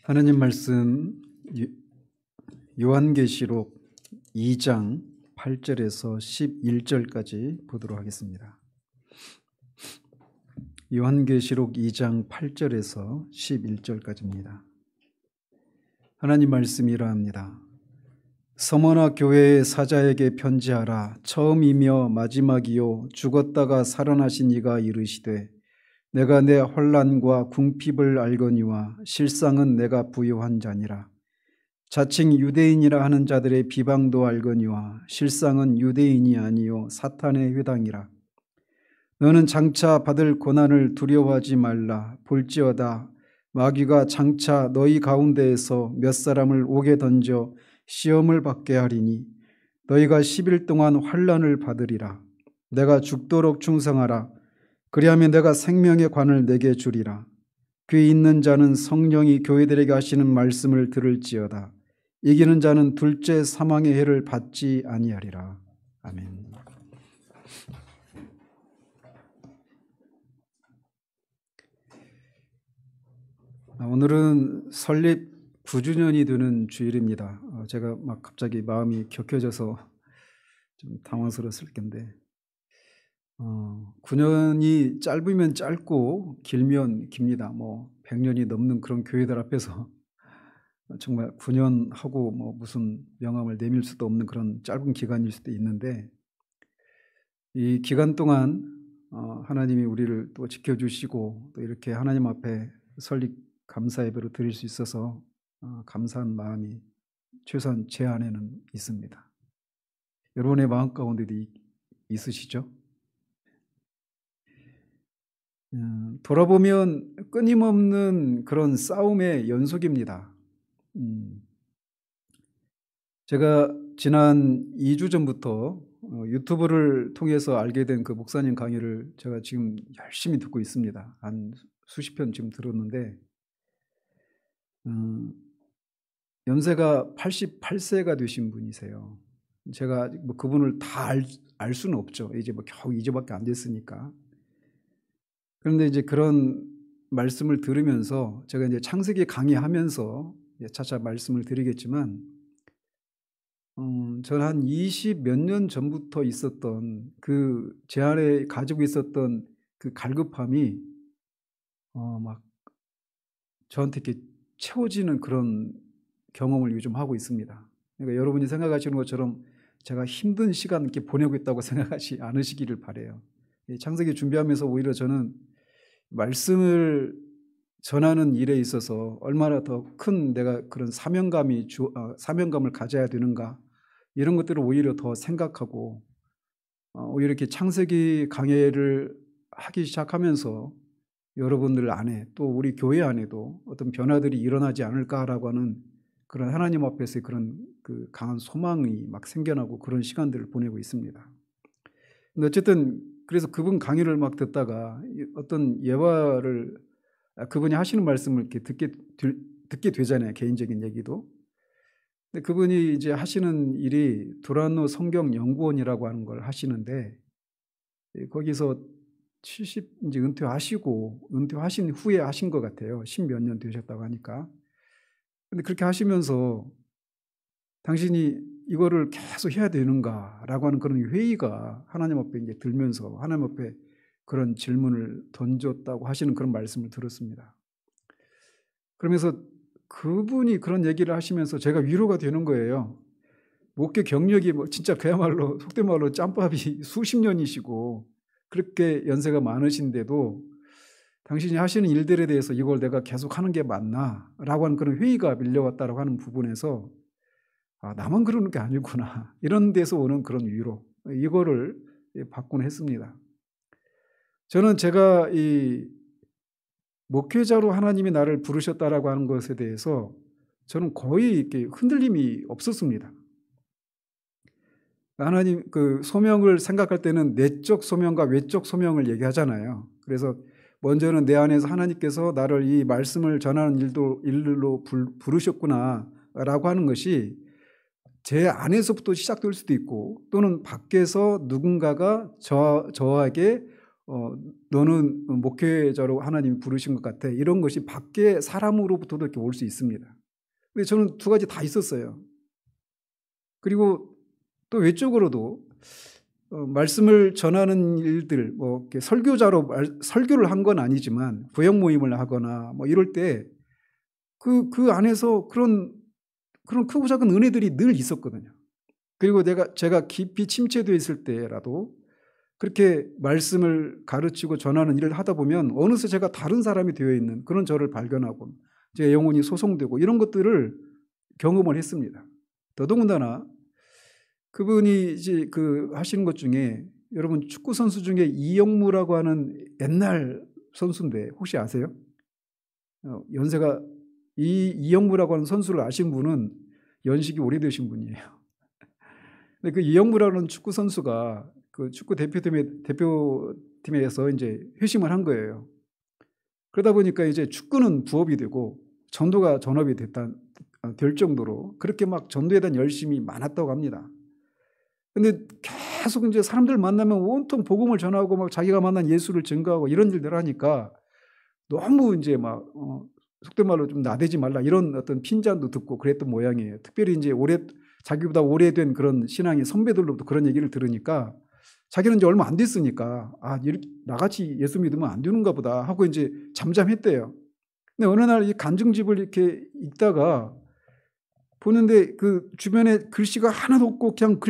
하나님 말씀 요한계시록 2장 8절에서 11절까지 보도록 하겠습니다. 요한계시록 2장 8절에서 11절까지입니다. 하나님 말씀이 이러합니다. 서머나 교회의 사자에게 편지하라. 처음이며 마지막이요 죽었다가 살아나신 이가 이르시되 내가 내 혼란과 궁핍을 알거니와 실상은 내가 부요한 자니라. 자칭 유대인이라 하는 자들의 비방도 알거니와 실상은 유대인이 아니요 사탄의 회당이라. 너는 장차 받을 고난을 두려워하지 말라. 볼지어다 마귀가 장차 너희 가운데에서 몇 사람을 옥에 던져 시험을 받게 하리니 너희가 10일 동안 환난을 받으리라. 내가 죽도록 충성하라. 그리하면 내가 생명의 관을 내게 주리라. 귀 있는 자는 성령이 교회들에게 하시는 말씀을 들을지어다. 이기는 자는 둘째 사망의 해를 받지 아니하리라. 아멘. 오늘은 설립 9주년이 되는 주일입니다. 제가 막 갑자기 마음이 격해져서 좀 당황스러웠을 텐데 9년이 짧으면 짧고 길면 깁니다. 100년이 넘는 그런 교회들 앞에서 정말 9년 하고 무슨 명함을 내밀 수도 없는 그런 짧은 기간일 수도 있는데 이 기간 동안 하나님이 우리를 또 지켜주시고 또 이렇게 하나님 앞에 설립 감사 예배로 드릴 수 있어서 감사한 마음이 최소한 제 안에는 있습니다. 여러분의 마음 가운데도 있으시죠? 돌아보면 끊임없는 그런 싸움의 연속입니다. 제가 지난 2주 전부터 유튜브를 통해서 알게 된 그 목사님 강의를 제가 지금 열심히 듣고 있습니다. 한 수십 편 지금 들었는데 연세가 88세가 되신 분이세요. 제가 그분을 다 알 수는 없죠. 이제 겨우 2주밖에 안 됐으니까. 그런데 이제 그런 말씀을 들으면서 제가 이제 창세기 강의하면서 차차 말씀을 드리겠지만 저는 한 20 몇 년 전부터 있었던 그 제 안에 가지고 있었던 그 갈급함이 막 저한테 이렇게 채워지는 그런 경험을 요즘 하고 있습니다. 그러니까 여러분이 생각하시는 것처럼 제가 힘든 시간 이렇게 보내고 있다고 생각하지 않으시기를 바라요. 창세기 준비하면서 오히려 저는 말씀을 전하는 일에 있어서 얼마나 더 큰 내가 그런 사명감을 가져야 되는가 이런 것들을 오히려 더 생각하고 오히려 이렇게 창세기 강해를 하기 시작하면서 여러분들 안에 또 우리 교회 안에도 어떤 변화들이 일어나지 않을까라고 하는 그런 하나님 앞에서의 그런 그 강한 소망이 막 생겨나고 그런 시간들을 보내고 있습니다. 근데 어쨌든 그래서 그분 강의를 막 듣다가 어떤 예화를 그분이 하시는 말씀을 이렇게 듣게 되잖아요. 개인적인 얘기도. 근데 그분이 이제 하시는 일이 두란노 성경 연구원이라고 하는 걸 하시는데 거기서 70 이제 은퇴하신 후에 하신 것 같아요. 10몇 년 되셨다고 하니까. 근데 그렇게 하시면서 당신이 이거를 계속 해야 되는가라고 하는 그런 회의가 하나님 앞에 이제 들면서 하나님 앞에 그런 질문을 던졌다고 하시는 그런 말씀을 들었습니다. 그러면서 그분이 그런 얘기를 하시면서 제가 위로가 되는 거예요. 목회 경력이 진짜 그야말로 속된 말로 짬밥이 수십 년이시고 그렇게 연세가 많으신데도 당신이 하시는 일들에 대해서 이걸 내가 계속 하는 게 맞나? 라고 하는 그런 회의가 밀려왔다고 하는 부분에서 나만 그러는 게 아니구나. 이런 데서 오는 그런 위로. 이거를 받곤 했습니다. 저는 제가 이 목회자로 하나님이 나를 부르셨다라고 하는 것에 대해서 저는 거의 이렇게 흔들림이 없었습니다. 하나님 그 소명을 생각할 때는 내적 소명과 외적 소명을 얘기하잖아요. 그래서 먼저는 내 안에서 하나님께서 나를 이 말씀을 전하는 일로 부르셨구나라고 하는 것이 제 안에서부터 시작될 수도 있고 또는 밖에서 누군가가 저에게 너는 목회자로 하나님이 부르신 것 같아. 이런 것이 밖에 사람으로부터도 이렇게 올 수 있습니다. 근데 저는 두 가지 다 있었어요. 그리고 또 외적으로도 말씀을 전하는 일들, 뭐 이렇게 설교자로 설교를 한 건 아니지만 구역 모임을 하거나 뭐 이럴 때 그 안에서 그런 크고 작은 은혜들이 늘 있었거든요. 그리고 제가 깊이 침체되어 있을 때라도 그렇게 말씀을 가르치고 전하는 일을 하다 보면 어느새 제가 다른 사람이 되어 있는 그런 저를 발견하고 제 영혼이 소송되고 이런 것들을 경험을 했습니다. 더더군다나 그분이 이제 하시는 것 중에 여러분 축구 선수 중에 이영무라고 하는 옛날 선수인데 혹시 아세요? 연세가 이영무라고 하는 선수를 아신 분은 연식이 오래되신 분이에요. 근데 그 이영무라는 축구 선수가 그 축구 대표팀에서 이제 회심을 한 거예요. 그러다 보니까 이제 축구는 부업이 되고 전도가 전업이 될 정도로 그렇게 막 전도에 대한 열심이 많았다고 합니다. 근데 계속 이제 사람들 만나면 온통 복음을 전하고 막 자기가 만난 예수를 증거하고 이런 일들을 하니까 너무 이제 막 속된 말로 좀 나대지 말라 이런 어떤 핀잔도 듣고 그랬던 모양이에요. 특별히 이제 자기보다 오래된 그런 신앙의 선배들로부터 그런 얘기를 들으니까 자기는 이제 얼마 안 됐으니까 나같이 예수 믿으면 안 되는가 보다 하고 이제 잠잠했대요. 근데 어느 날 이 간증집을 이렇게 읽다가 보는데 그 주변에 글씨가 하나도 없고 그냥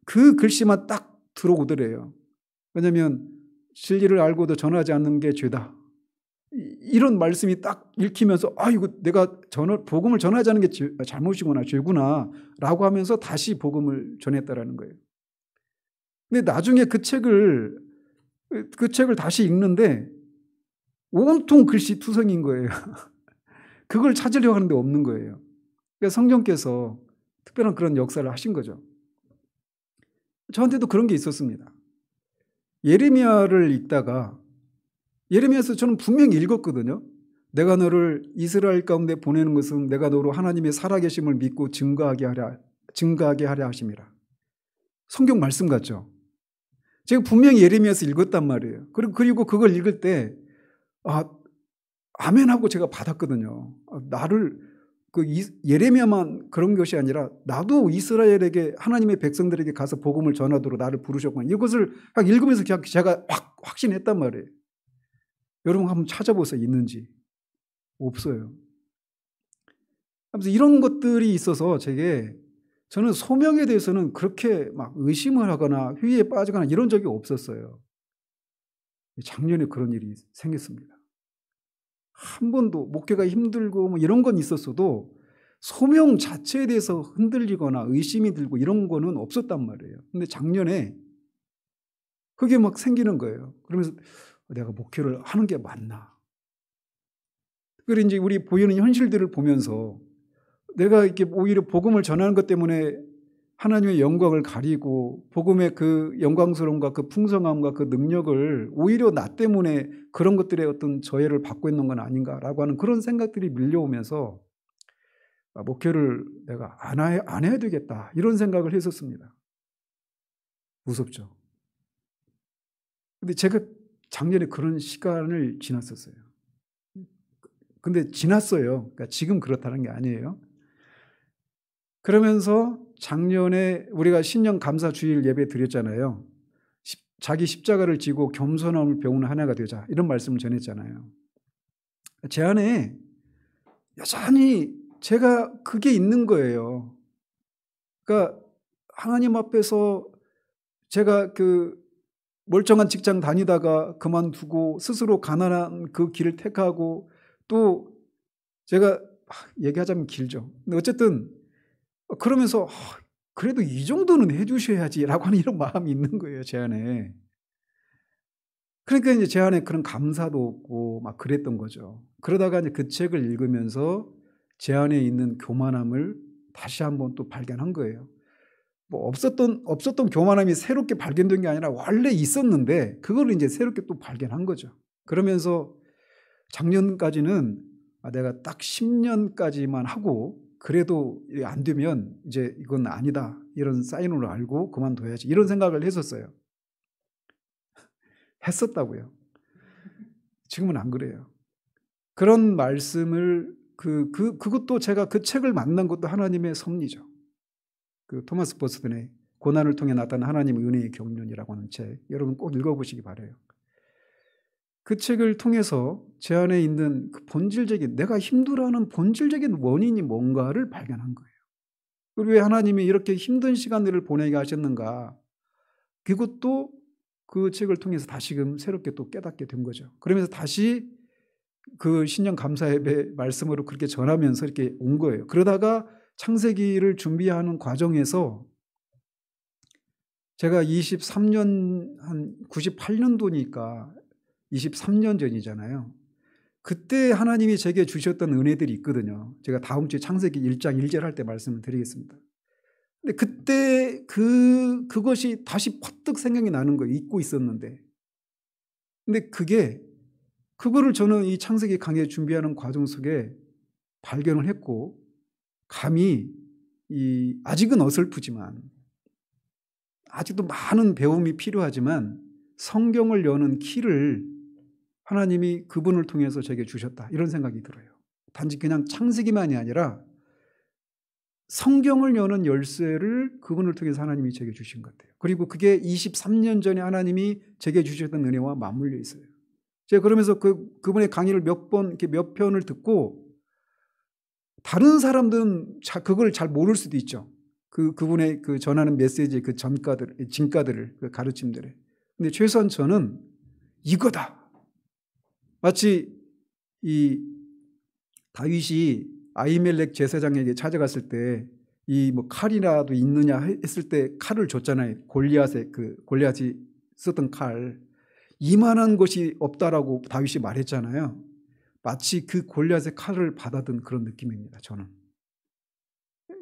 그 글씨만 딱 들어오더래요. 왜냐하면 진리를 알고도 전하지 않는 게 죄다. 이런 말씀이 딱 읽히면서 이거 내가 복음을 전하지 않는 게 잘못이구나, 죄구나 라고 하면서 다시 복음을 전했다라는 거예요. 근데 나중에 그 책을 다시 읽는데 온통 글씨 투성인 거예요. 그걸 찾으려고 하는데 없는 거예요. 그러니까 성령께서 특별한 그런 역사를 하신 거죠. 저한테도 그런 게 있었습니다. 예레미야를 읽다가 예레미야에서 저는 분명히 읽었거든요. 내가 너를 이스라엘 가운데 보내는 것은 내가 너로 하나님의 살아계심을 믿고 증거하게 하려 하심이라. 성경 말씀 같죠. 제가 분명히 예레미야에서 읽었단 말이에요. 그리고 그걸 읽을 때 아멘하고 제가 받았거든요. 나를 예레미야만 그런 것이 아니라 나도 이스라엘에게 하나님의 백성들에게 가서 복음을 전하도록 나를 부르셨구나. 이것을 읽으면서 제가 확신했단 말이에요. 여러분 한번 찾아보세요. 있는지. 없어요. 하면서 이런 것들이 있어서 저는 소명에 대해서는 그렇게 막 의심을 하거나 회의에 빠지거나 이런 적이 없었어요. 작년에 그런 일이 생겼습니다. 한 번도 목회가 힘들고 뭐 이런 건 있었어도 소명 자체에 대해서 흔들리거나 의심이 들고 이런 거는 없었단 말이에요. 근데 작년에 그게 막 생기는 거예요. 그러면서 내가 목회를 하는 게 맞나? 그리고 이제 우리 보이는 현실들을 보면서 내가 이렇게 오히려 복음을 전하는 것 때문에 하나님의 영광을 가리고 복음의 그 영광스러움과 그 풍성함과 그 능력을 오히려 나 때문에 그런 것들의 어떤 저해를 받고 있는 건 아닌가라고 하는 그런 생각들이 밀려오면서 목회를 내가 안 해야 되겠다 이런 생각을 했었습니다. 무섭죠. 근데 제가 작년에 그런 시간을 지났었어요. 근데 지났어요. 그러니까 지금 그렇다는 게 아니에요. 그러면서 작년에 우리가 신년 감사 주일 예배 드렸잖아요. 자기 십자가를 지고 겸손함을 배우는 한 해가 되자 이런 말씀을 전했잖아요. 제 안에 여전히 제가 그게 있는 거예요. 그러니까 하나님 앞에서 제가 멀쩡한 직장 다니다가 그만두고 스스로 가난한 그 길을 택하고 또 제가 얘기하자면 길죠. 근데 어쨌든 그러면서 그래도 이 정도는 해 주셔야지라고 하는 이런 마음이 있는 거예요, 제 안에. 그러니까 이제 제 안에 그런 감사도 없고 막 그랬던 거죠. 그러다가 이제 그 책을 읽으면서 제 안에 있는 교만함을 다시 한번 또 발견한 거예요. 뭐 없었던 교만함이 새롭게 발견된 게 아니라 원래 있었는데 그걸 이제 새롭게 또 발견한 거죠. 그러면서 작년까지는 내가 딱 10년까지만 하고 그래도 안 되면 이제 이건 아니다. 이런 사인으로 알고 그만둬야지. 이런 생각을 했었어요. 했었다고요. 지금은 안 그래요. 그런 말씀을 그것도 제가 그 책을 만난 것도 하나님의 섭리죠. 그 토마스 버스던의 고난을 통해 나타난 하나님의 은혜의 경륜이라고 하는 책, 여러분 꼭 읽어보시기 바라요. 그 책을 통해서 제 안에 있는 그 본질적인, 내가 힘들어하는 본질적인 원인이 뭔가를 발견한 거예요. 그리고 왜 하나님이 이렇게 힘든 시간들을 보내게 하셨는가, 그것도 그 책을 통해서 다시금 새롭게 또 깨닫게 된 거죠. 그러면서 다시 그 신년 감사 예배 말씀으로 그렇게 전하면서 이렇게 온 거예요. 그러다가 창세기를 준비하는 과정에서 제가 23년, 한 98년도니까 23년 전이잖아요. 그때 하나님이 제게 주셨던 은혜들이 있거든요. 제가 다음 주에 창세기 1장 1절 할 때 말씀을 드리겠습니다. 근데 그때 그것이 다시 퍼뜩 생각이 나는 거예요. 잊고 있었는데. 근데 그거를 저는 이 창세기 강의 준비하는 과정 속에 발견을 했고, 감히 아직은 어설프지만, 아직도 많은 배움이 필요하지만 성경을 여는 키를 하나님이 그분을 통해서 제게 주셨다, 이런 생각이 들어요. 단지 그냥 창세기만이 아니라 성경을 여는 열쇠를 그분을 통해서 하나님이 제게 주신 것 같아요. 그리고 그게 23년 전에 하나님이 제게 주셨던 은혜와 맞물려 있어요. 제가 그러면서 그분의 강의를 몇 편을 듣고, 다른 사람들은 그걸 잘 모를 수도 있죠. 그분의 그 전하는 메시지의 그 진가들을, 그 가르침들을. 근데 최소한 저는 이거다. 마치 이 다윗이 아히멜렉 제사장에게 찾아갔을 때 이 뭐 칼이라도 있느냐 했을 때 칼을 줬잖아요. 골리앗이 썼던 칼. 이만한 것이 없다라고 다윗이 말했잖아요. 마치 그 골리앗의 칼을 받아든 그런 느낌입니다, 저는.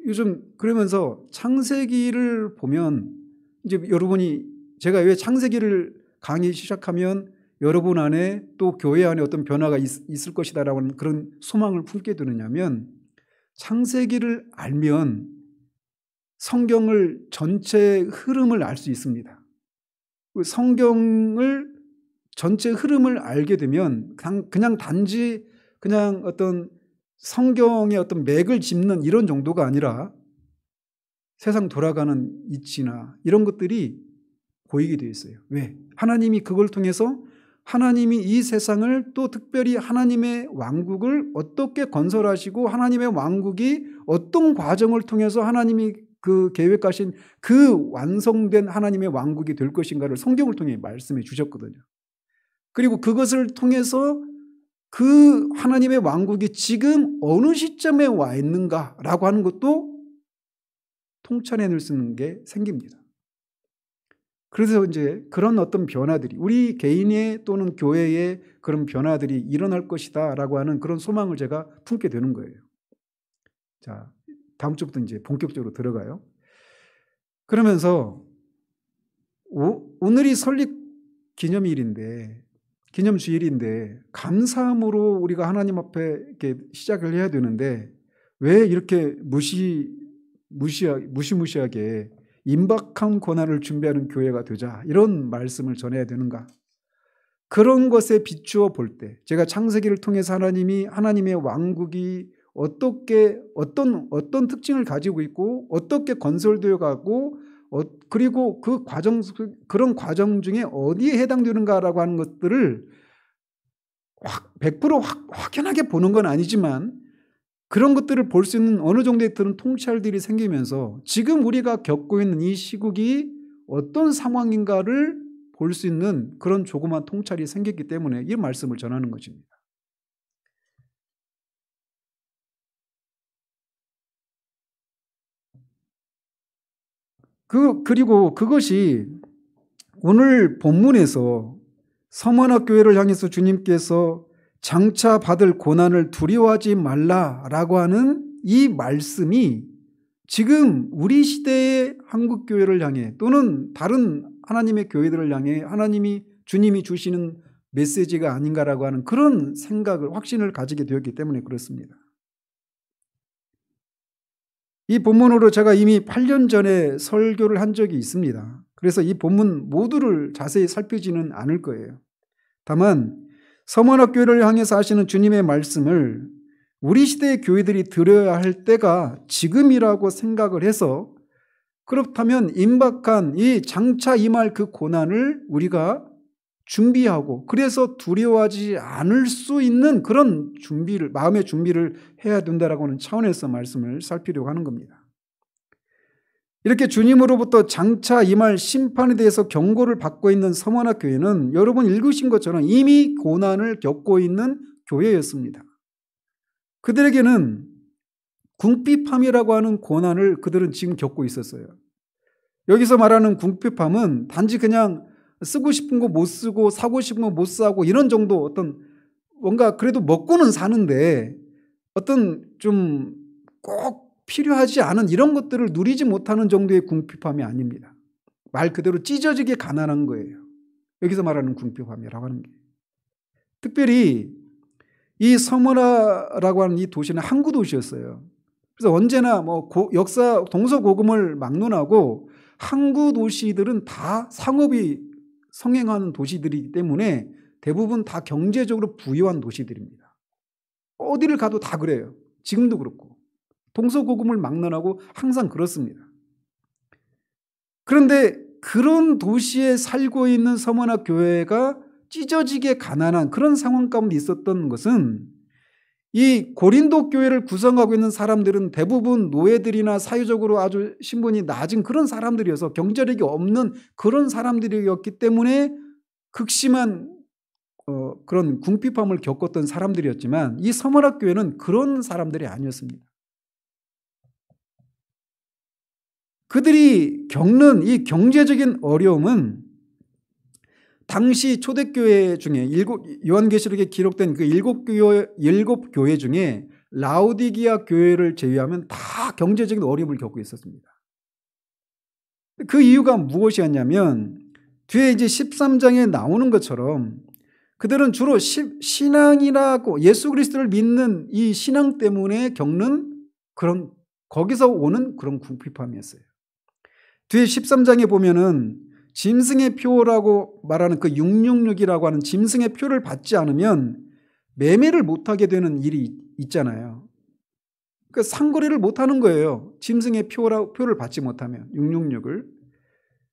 요즘 그러면서 창세기를 보면, 이제 여러분이, 제가 왜 창세기를 강의 시작하면 여러분 안에 또 교회 안에 어떤 변화가 있을 것이다라고 하는 그런 소망을 품게 되느냐면, 창세기를 알면 성경을 전체 흐름을 알 수 있습니다. 성경을 전체 흐름을 알게 되면 그냥 단지 그냥 어떤 성경의 어떤 맥을 짚는 이런 정도가 아니라 세상 돌아가는 이치나 이런 것들이 보이게 되어 있어요. 왜? 하나님이 그걸 통해서 하나님이 이 세상을, 또 특별히 하나님의 왕국을 어떻게 건설하시고 하나님의 왕국이 어떤 과정을 통해서 하나님이 그 계획하신 그 완성된 하나님의 왕국이 될 것인가를 성경을 통해 말씀해 주셨거든요. 그리고 그것을 통해서 그 하나님의 왕국이 지금 어느 시점에 와 있는가라고 하는 것도 통찰해낼 수 있는 게 생깁니다. 그래서 이제 그런 어떤 변화들이, 우리 개인의 또는 교회의 그런 변화들이 일어날 것이다라고 하는 그런 소망을 제가 품게 되는 거예요. 자, 다음 주부터 이제 본격적으로 들어가요. 그러면서 오늘이 설립 기념주일인데 감사함으로 우리가 하나님 앞에 이렇게 시작을 해야 되는데, 왜 이렇게 무시무시하게 임박한 고난을 준비하는 교회가 되자, 이런 말씀을 전해야 되는가? 그런 것에 비추어 볼 때, 제가 창세기를 통해서 하나님의 왕국이 어떤 특징을 가지고 있고 어떻게 건설되어 가고, 그리고 그런 과정 중에 어디에 해당되는가라고 하는 것들을 100% 확연하게 보는 건 아니지만, 그런 것들을 볼 수 있는 어느 정도의 그런 통찰들이 생기면서 지금 우리가 겪고 있는 이 시국이 어떤 상황인가를 볼 수 있는 그런 조그만 통찰이 생겼기 때문에 이 말씀을 전하는 것입니다. 그리고 그것이 오늘 본문에서 서머나 교회를 향해서 주님께서 장차 받을 고난을 두려워하지 말라라고 하는 이 말씀이 지금 우리 시대의 한국교회를 향해, 또는 다른 하나님의 교회들을 향해 주님이 주시는 메시지가 아닌가라고 하는 그런 생각을, 확신을 가지게 되었기 때문에 그렇습니다. 이 본문으로 제가 이미 8년 전에 설교를 한 적이 있습니다. 그래서 이 본문 모두를 자세히 살피지는 않을 거예요. 다만 서문학교회를 향해서 하시는 주님의 말씀을 우리 시대의 교회들이 들어야 할 때가 지금이라고 생각을 해서, 그렇다면 임박한 이 장차 임할 그 고난을 우리가 준비하고, 그래서 두려워하지 않을 수 있는 그런 준비를, 마음의 준비를 해야 된다라고 하는 차원에서 말씀을 살피려고 하는 겁니다. 이렇게 주님으로부터 장차 임할 심판에 대해서 경고를 받고 있는 서머나 교회는 여러분 읽으신 것처럼 이미 고난을 겪고 있는 교회였습니다. 그들에게는 궁핍함이라고 하는 고난을 그들은 지금 겪고 있었어요. 여기서 말하는 궁핍함은 단지 그냥 쓰고 싶은 거 못 쓰고 사고 싶은 거 못 사고 이런 정도, 어떤 뭔가 그래도 먹고는 사는데 어떤 좀 꼭 필요하지 않은 이런 것들을 누리지 못하는 정도의 궁핍함이 아닙니다. 말 그대로 찢어지게 가난한 거예요. 여기서 말하는 궁핍함이라고 하는 게. 특별히 이 서머나라고 하는 이 도시는 항구 도시였어요. 그래서 언제나 역사 동서고금을 막론하고 항구 도시들은 다 상업이 성행하는 도시들이기 때문에 대부분 다 경제적으로 부유한 도시들입니다. 어디를 가도 다 그래요. 지금도 그렇고. 동서고금을 막론하고 항상 그렇습니다. 그런데 그런 도시에 살고 있는 서머나 교회가 찢어지게 가난한 그런 상황 가운데 있었던 것은, 이 고린도 교회를 구성하고 있는 사람들은 대부분 노예들이나 사회적으로 아주 신분이 낮은 그런 사람들이어서 경제력이 없는 그런 사람들이었기 때문에 극심한 그런 궁핍함을 겪었던 사람들이었지만, 이 서머나 교회는 그런 사람들이 아니었습니다. 그들이 겪는 이 경제적인 어려움은 당시 초대교회 중에 요한계시록에 기록된 그 일곱 교회 중에 라오디게아 교회를 제외하면 다 경제적인 어려움을 겪고 있었습니다. 그 이유가 무엇이었냐면, 뒤에 이제 13장에 나오는 것처럼 그들은 주로 신앙이라고 예수 그리스도를 믿는 이 신앙 때문에 겪는 그런, 거기서 오는 그런 궁핍함이었어요. 뒤에 13장에 보면은 짐승의 표라고 말하는 그 666이라고 하는 짐승의 표를 받지 않으면 매매를 못하게 되는 일이 있잖아요. 그 상거래를 못하는 거예요. 짐승의 표를 받지 못하면 666을.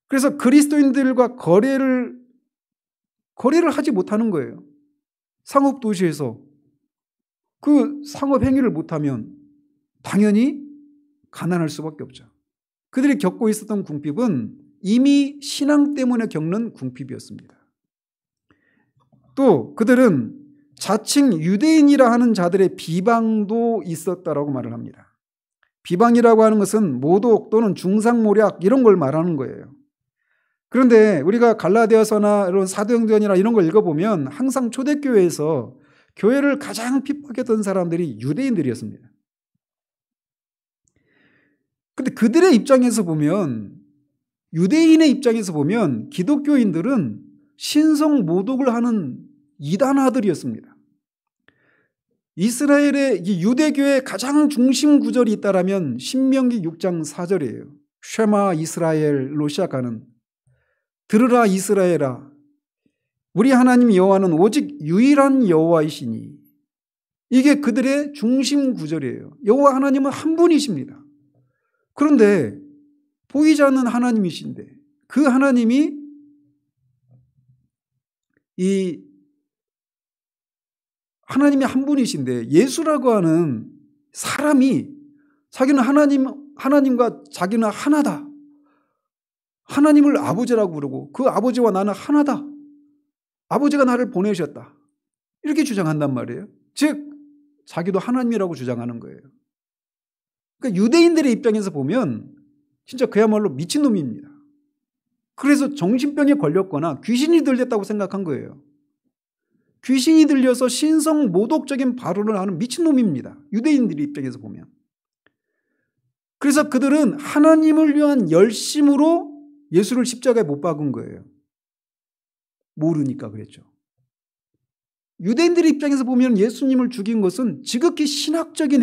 그래서 그리스도인들과 거래를 하지 못하는 거예요. 상업 도시에서 그 상업 행위를 못하면 당연히 가난할 수밖에 없죠. 그들이 겪고 있었던 궁핍은 이미 신앙 때문에 겪는 궁핍이었습니다. 또 그들은 자칭 유대인이라 하는 자들의 비방도 있었다라고 말을 합니다. 비방이라고 하는 것은 모독 또는 중상모략 이런 걸 말하는 거예요. 그런데 우리가 갈라디아서나 이런 사도행전이나 이런 걸 읽어보면 항상 초대교회에서 교회를 가장 핍박했던 사람들이 유대인들이었습니다. 근데 그들의 입장에서 보면, 유대인의 입장에서 보면 기독교인들은 신성 모독을 하는 이단아들이었습니다. 이스라엘의 유대교의 가장 중심 구절이 있다라면 신명기 6장 4절이에요. 쉐마 이스라엘로 시작하는, 들으라 이스라엘아 우리 하나님 여호와는 오직 유일한 여호와이시니. 이게 그들의 중심 구절이에요. 여호와 하나님은 한 분이십니다. 그런데 보이지 않는 하나님이신데, 그 하나님이 하나님이 한 분이신데 예수라고 하는 사람이 자기는 하나님과 자기는 하나다. 하나님을 아버지라고 부르고 그 아버지와 나는 하나다. 아버지가 나를 보내셨다. 이렇게 주장한단 말이에요. 즉 자기도 하나님이라고 주장하는 거예요. 그러니까 유대인들의 입장에서 보면 진짜 그야말로 미친놈입니다. 그래서 정신병에 걸렸거나 귀신이 들렸다고 생각한 거예요. 귀신이 들려서 신성 모독적인 발언을 하는 미친놈입니다. 유대인들의 입장에서 보면. 그래서 그들은 하나님을 위한 열심으로 예수를 십자가에 못 박은 거예요. 모르니까 그랬죠. 유대인들의 입장에서 보면 예수님을 죽인 것은 지극히 신앙적인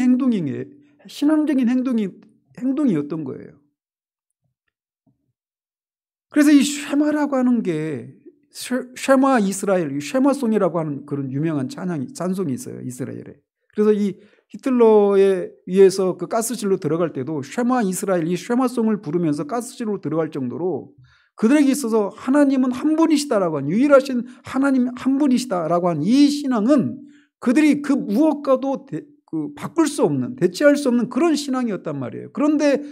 행동이었던 거예요. 그래서 이 쉐마라고 하는 게 쉐마 이스라엘, 쉐마송이라고 하는 그런 유명한 찬송이 있어요, 이스라엘에. 그래서 이 히틀러에 의해서 그 가스실로 들어갈 때도 쉐마 이스라엘, 이 쉐마송을 부르면서 가스실로 들어갈 정도로 그들에게 있어서 하나님은 한 분이시다라고 하는, 유일하신 하나님 한 분이시다라고 하는 이 신앙은 그들이 그 무엇과도 바꿀 수 없는, 대체할 수 없는 그런 신앙이었단 말이에요. 그런데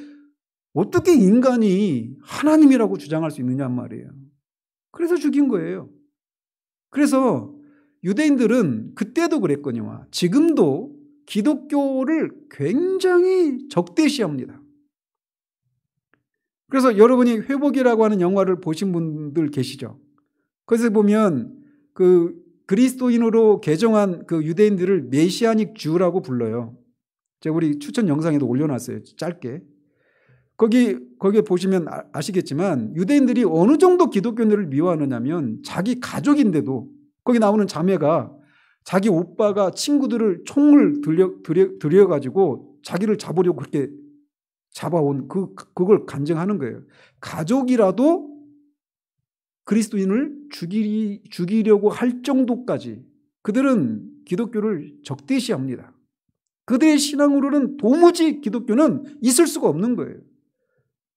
어떻게 인간이 하나님이라고 주장할 수 있느냐 말이에요. 그래서 죽인 거예요. 그래서 유대인들은 그때도 그랬거니와 지금도 기독교를 굉장히 적대시합니다. 그래서 여러분이 회복이라고 하는 영화를 보신 분들 계시죠? 거기서 보면 그 그리스도인으로 개종한 그 유대인들을 메시아닉 주라고 불러요. 제가 우리 추천 영상에도 올려놨어요, 짧게. 거기에 보시면 아시겠지만 유대인들이 어느 정도 기독교인들을 미워하느냐면 자기 가족인데도 거기 나오는 자매가 자기 오빠가 친구들을 총을 들여가지고 자기를 잡으려고 그렇게 잡아온 그걸 간증하는 거예요. 가족이라도 그리스도인을 죽이려고 할 정도까지 그들은 기독교를 적대시합니다. 그들의 신앙으로는 도무지 기독교는 있을 수가 없는 거예요.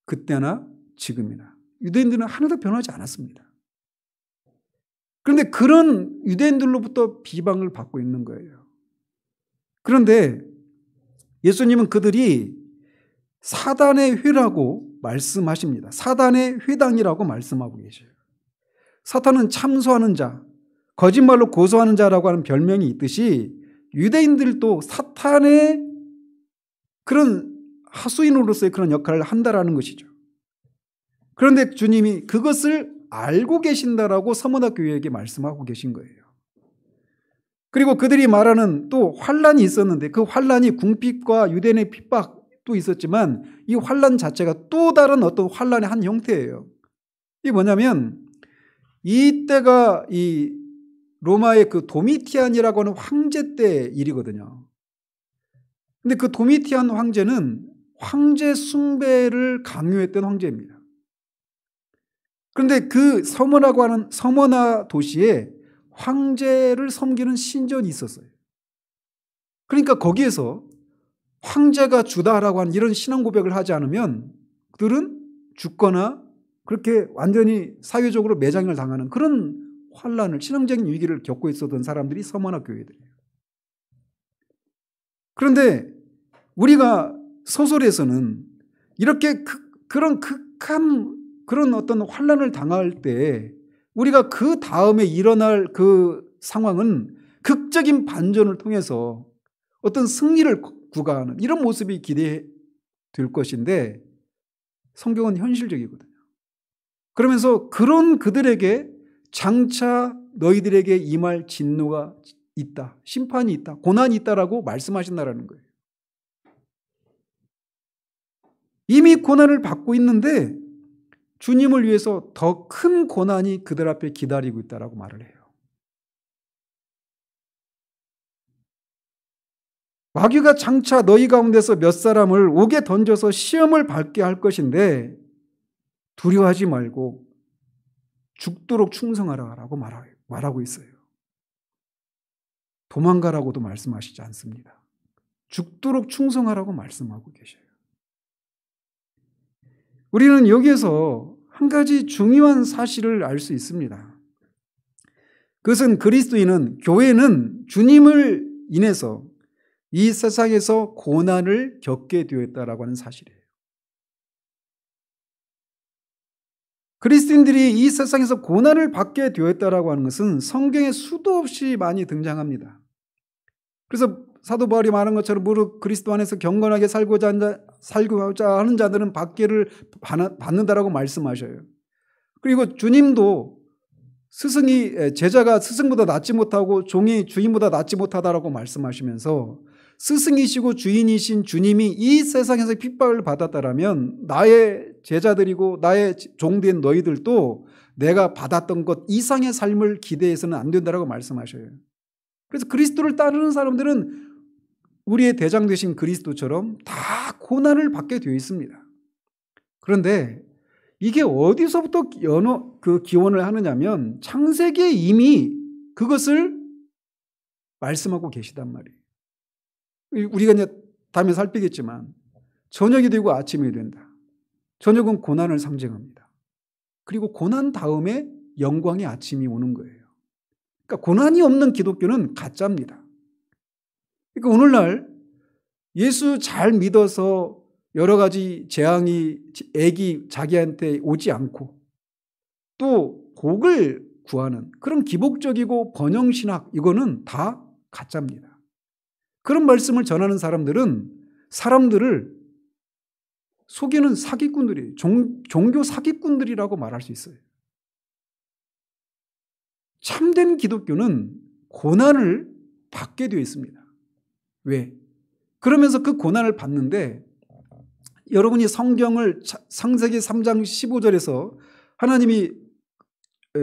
그때나 지금이나 유대인들은 하나도 변하지 않았습니다. 그런데 그런 유대인들로부터 비방을 받고 있는 거예요. 그런데 예수님은 그들이 사단의 회라고 말씀하십니다. 사단의 회당이라고 말씀하고 계셔요. 사탄은 참소하는 자, 거짓말로 고소하는 자라고 하는 별명이 있듯이 유대인들도 사탄의 그런 하수인으로서의 그런 역할을 한다라는 것이죠. 그런데 주님이 그것을 알고 계신다라고 서머나 교회에게 말씀하고 계신 거예요. 그리고 그들이 말하는 또 환란이 있었는데 그 환란이 궁핍과 유대인의 핍박도 있었지만 이 환란 자체가 또 다른 어떤 환란의 한 형태예요. 이게 뭐냐면 이때가 이 로마의 그 도미티안이라고 하는 황제 때 일이거든요. 근데 그 도미티안 황제는 황제 숭배를 강요했던 황제입니다. 그런데 그 서머나고 하는 서머나 도시에 황제를 섬기는 신전이 있었어요. 그러니까 거기에서 황제가 주다라고 하는 이런 신앙 고백을 하지 않으면 그들은 죽거나 그렇게 완전히 사회적으로 매장을 당하는 그런 환란을, 신앙적인 위기를 겪고 있었던 사람들이 서머나 교회들이에요. 그런데 우리가 소설에서는 이렇게 그런 극한 그런 어떤 환란을 당할 때 우리가 그 다음에 일어날 그 상황은 극적인 반전을 통해서 어떤 승리를 구가하는 이런 모습이 기대될 것인데 성경은 현실적이거든요. 그러면서 그런 그들에게 장차 너희들에게 임할 진노가 있다, 심판이 있다, 고난이 있다라고 말씀하신다라는 거예요. 이미 고난을 받고 있는데 주님을 위해서 더 큰 고난이 그들 앞에 기다리고 있다라고 말을 해요. 마귀가 장차 너희 가운데서 몇 사람을 옥에 던져서 시험을 받게 할 것인데 두려워하지 말고 죽도록 충성하라라고 말하고 있어요. 도망가라고도 말씀하시지 않습니다. 죽도록 충성하라고 말씀하고 계셔요. 우리는 여기에서 한 가지 중요한 사실을 알 수 있습니다. 그것은 그리스도인은, 교회는 주님을 인해서 이 세상에서 고난을 겪게 되었다라고 하는 사실이에요. 그리스도인들이 이 세상에서 고난을 받게 되었다라고 하는 것은 성경에 수도 없이 많이 등장합니다. 그래서 사도 바울이 말한 것처럼 무릇 그리스도 안에서 경건하게 살고자 하는 자들은 박해를 받는다라고 말씀하셔요. 그리고 주님도 제자가 스승보다 낫지 못하고 종이 주인보다 낫지 못하다라고 말씀하시면서 스승이시고 주인이신 주님이 이 세상에서 핍박을 받았다라면 나의 제자들이고 나의 종된 너희들도 내가 받았던 것 이상의 삶을 기대해서는 안 된다라고 말씀하셔요. 그래서 그리스도를 따르는 사람들은 우리의 대장 되신 그리스도처럼 다 고난을 받게 되어 있습니다. 그런데 이게 어디서부터 그 기원을 하느냐면 창세기에 이미 그것을 말씀하고 계시단 말이에요. 우리가 이제 다음에 살피겠지만 저녁이 되고 아침이 된다. 저녁은 고난을 상징합니다. 그리고 고난 다음에 영광의 아침이 오는 거예요. 그러니까 고난이 없는 기독교는 가짜입니다. 그러니까 오늘날 예수 잘 믿어서 여러 가지 재앙이 액이 자기한테 오지 않고 또 복을 구하는 그런 기복적이고 번영신학, 이거는 다 가짜입니다. 그런 말씀을 전하는 사람들은 사람들을 속이는 사기꾼들이에요. 종교 사기꾼들이라고 말할 수 있어요. 참된 기독교는 고난을 받게 되어 있습니다. 왜? 그러면서 그 고난을 받는데 여러분이 성경을 창세기 3장 15절에서 하나님이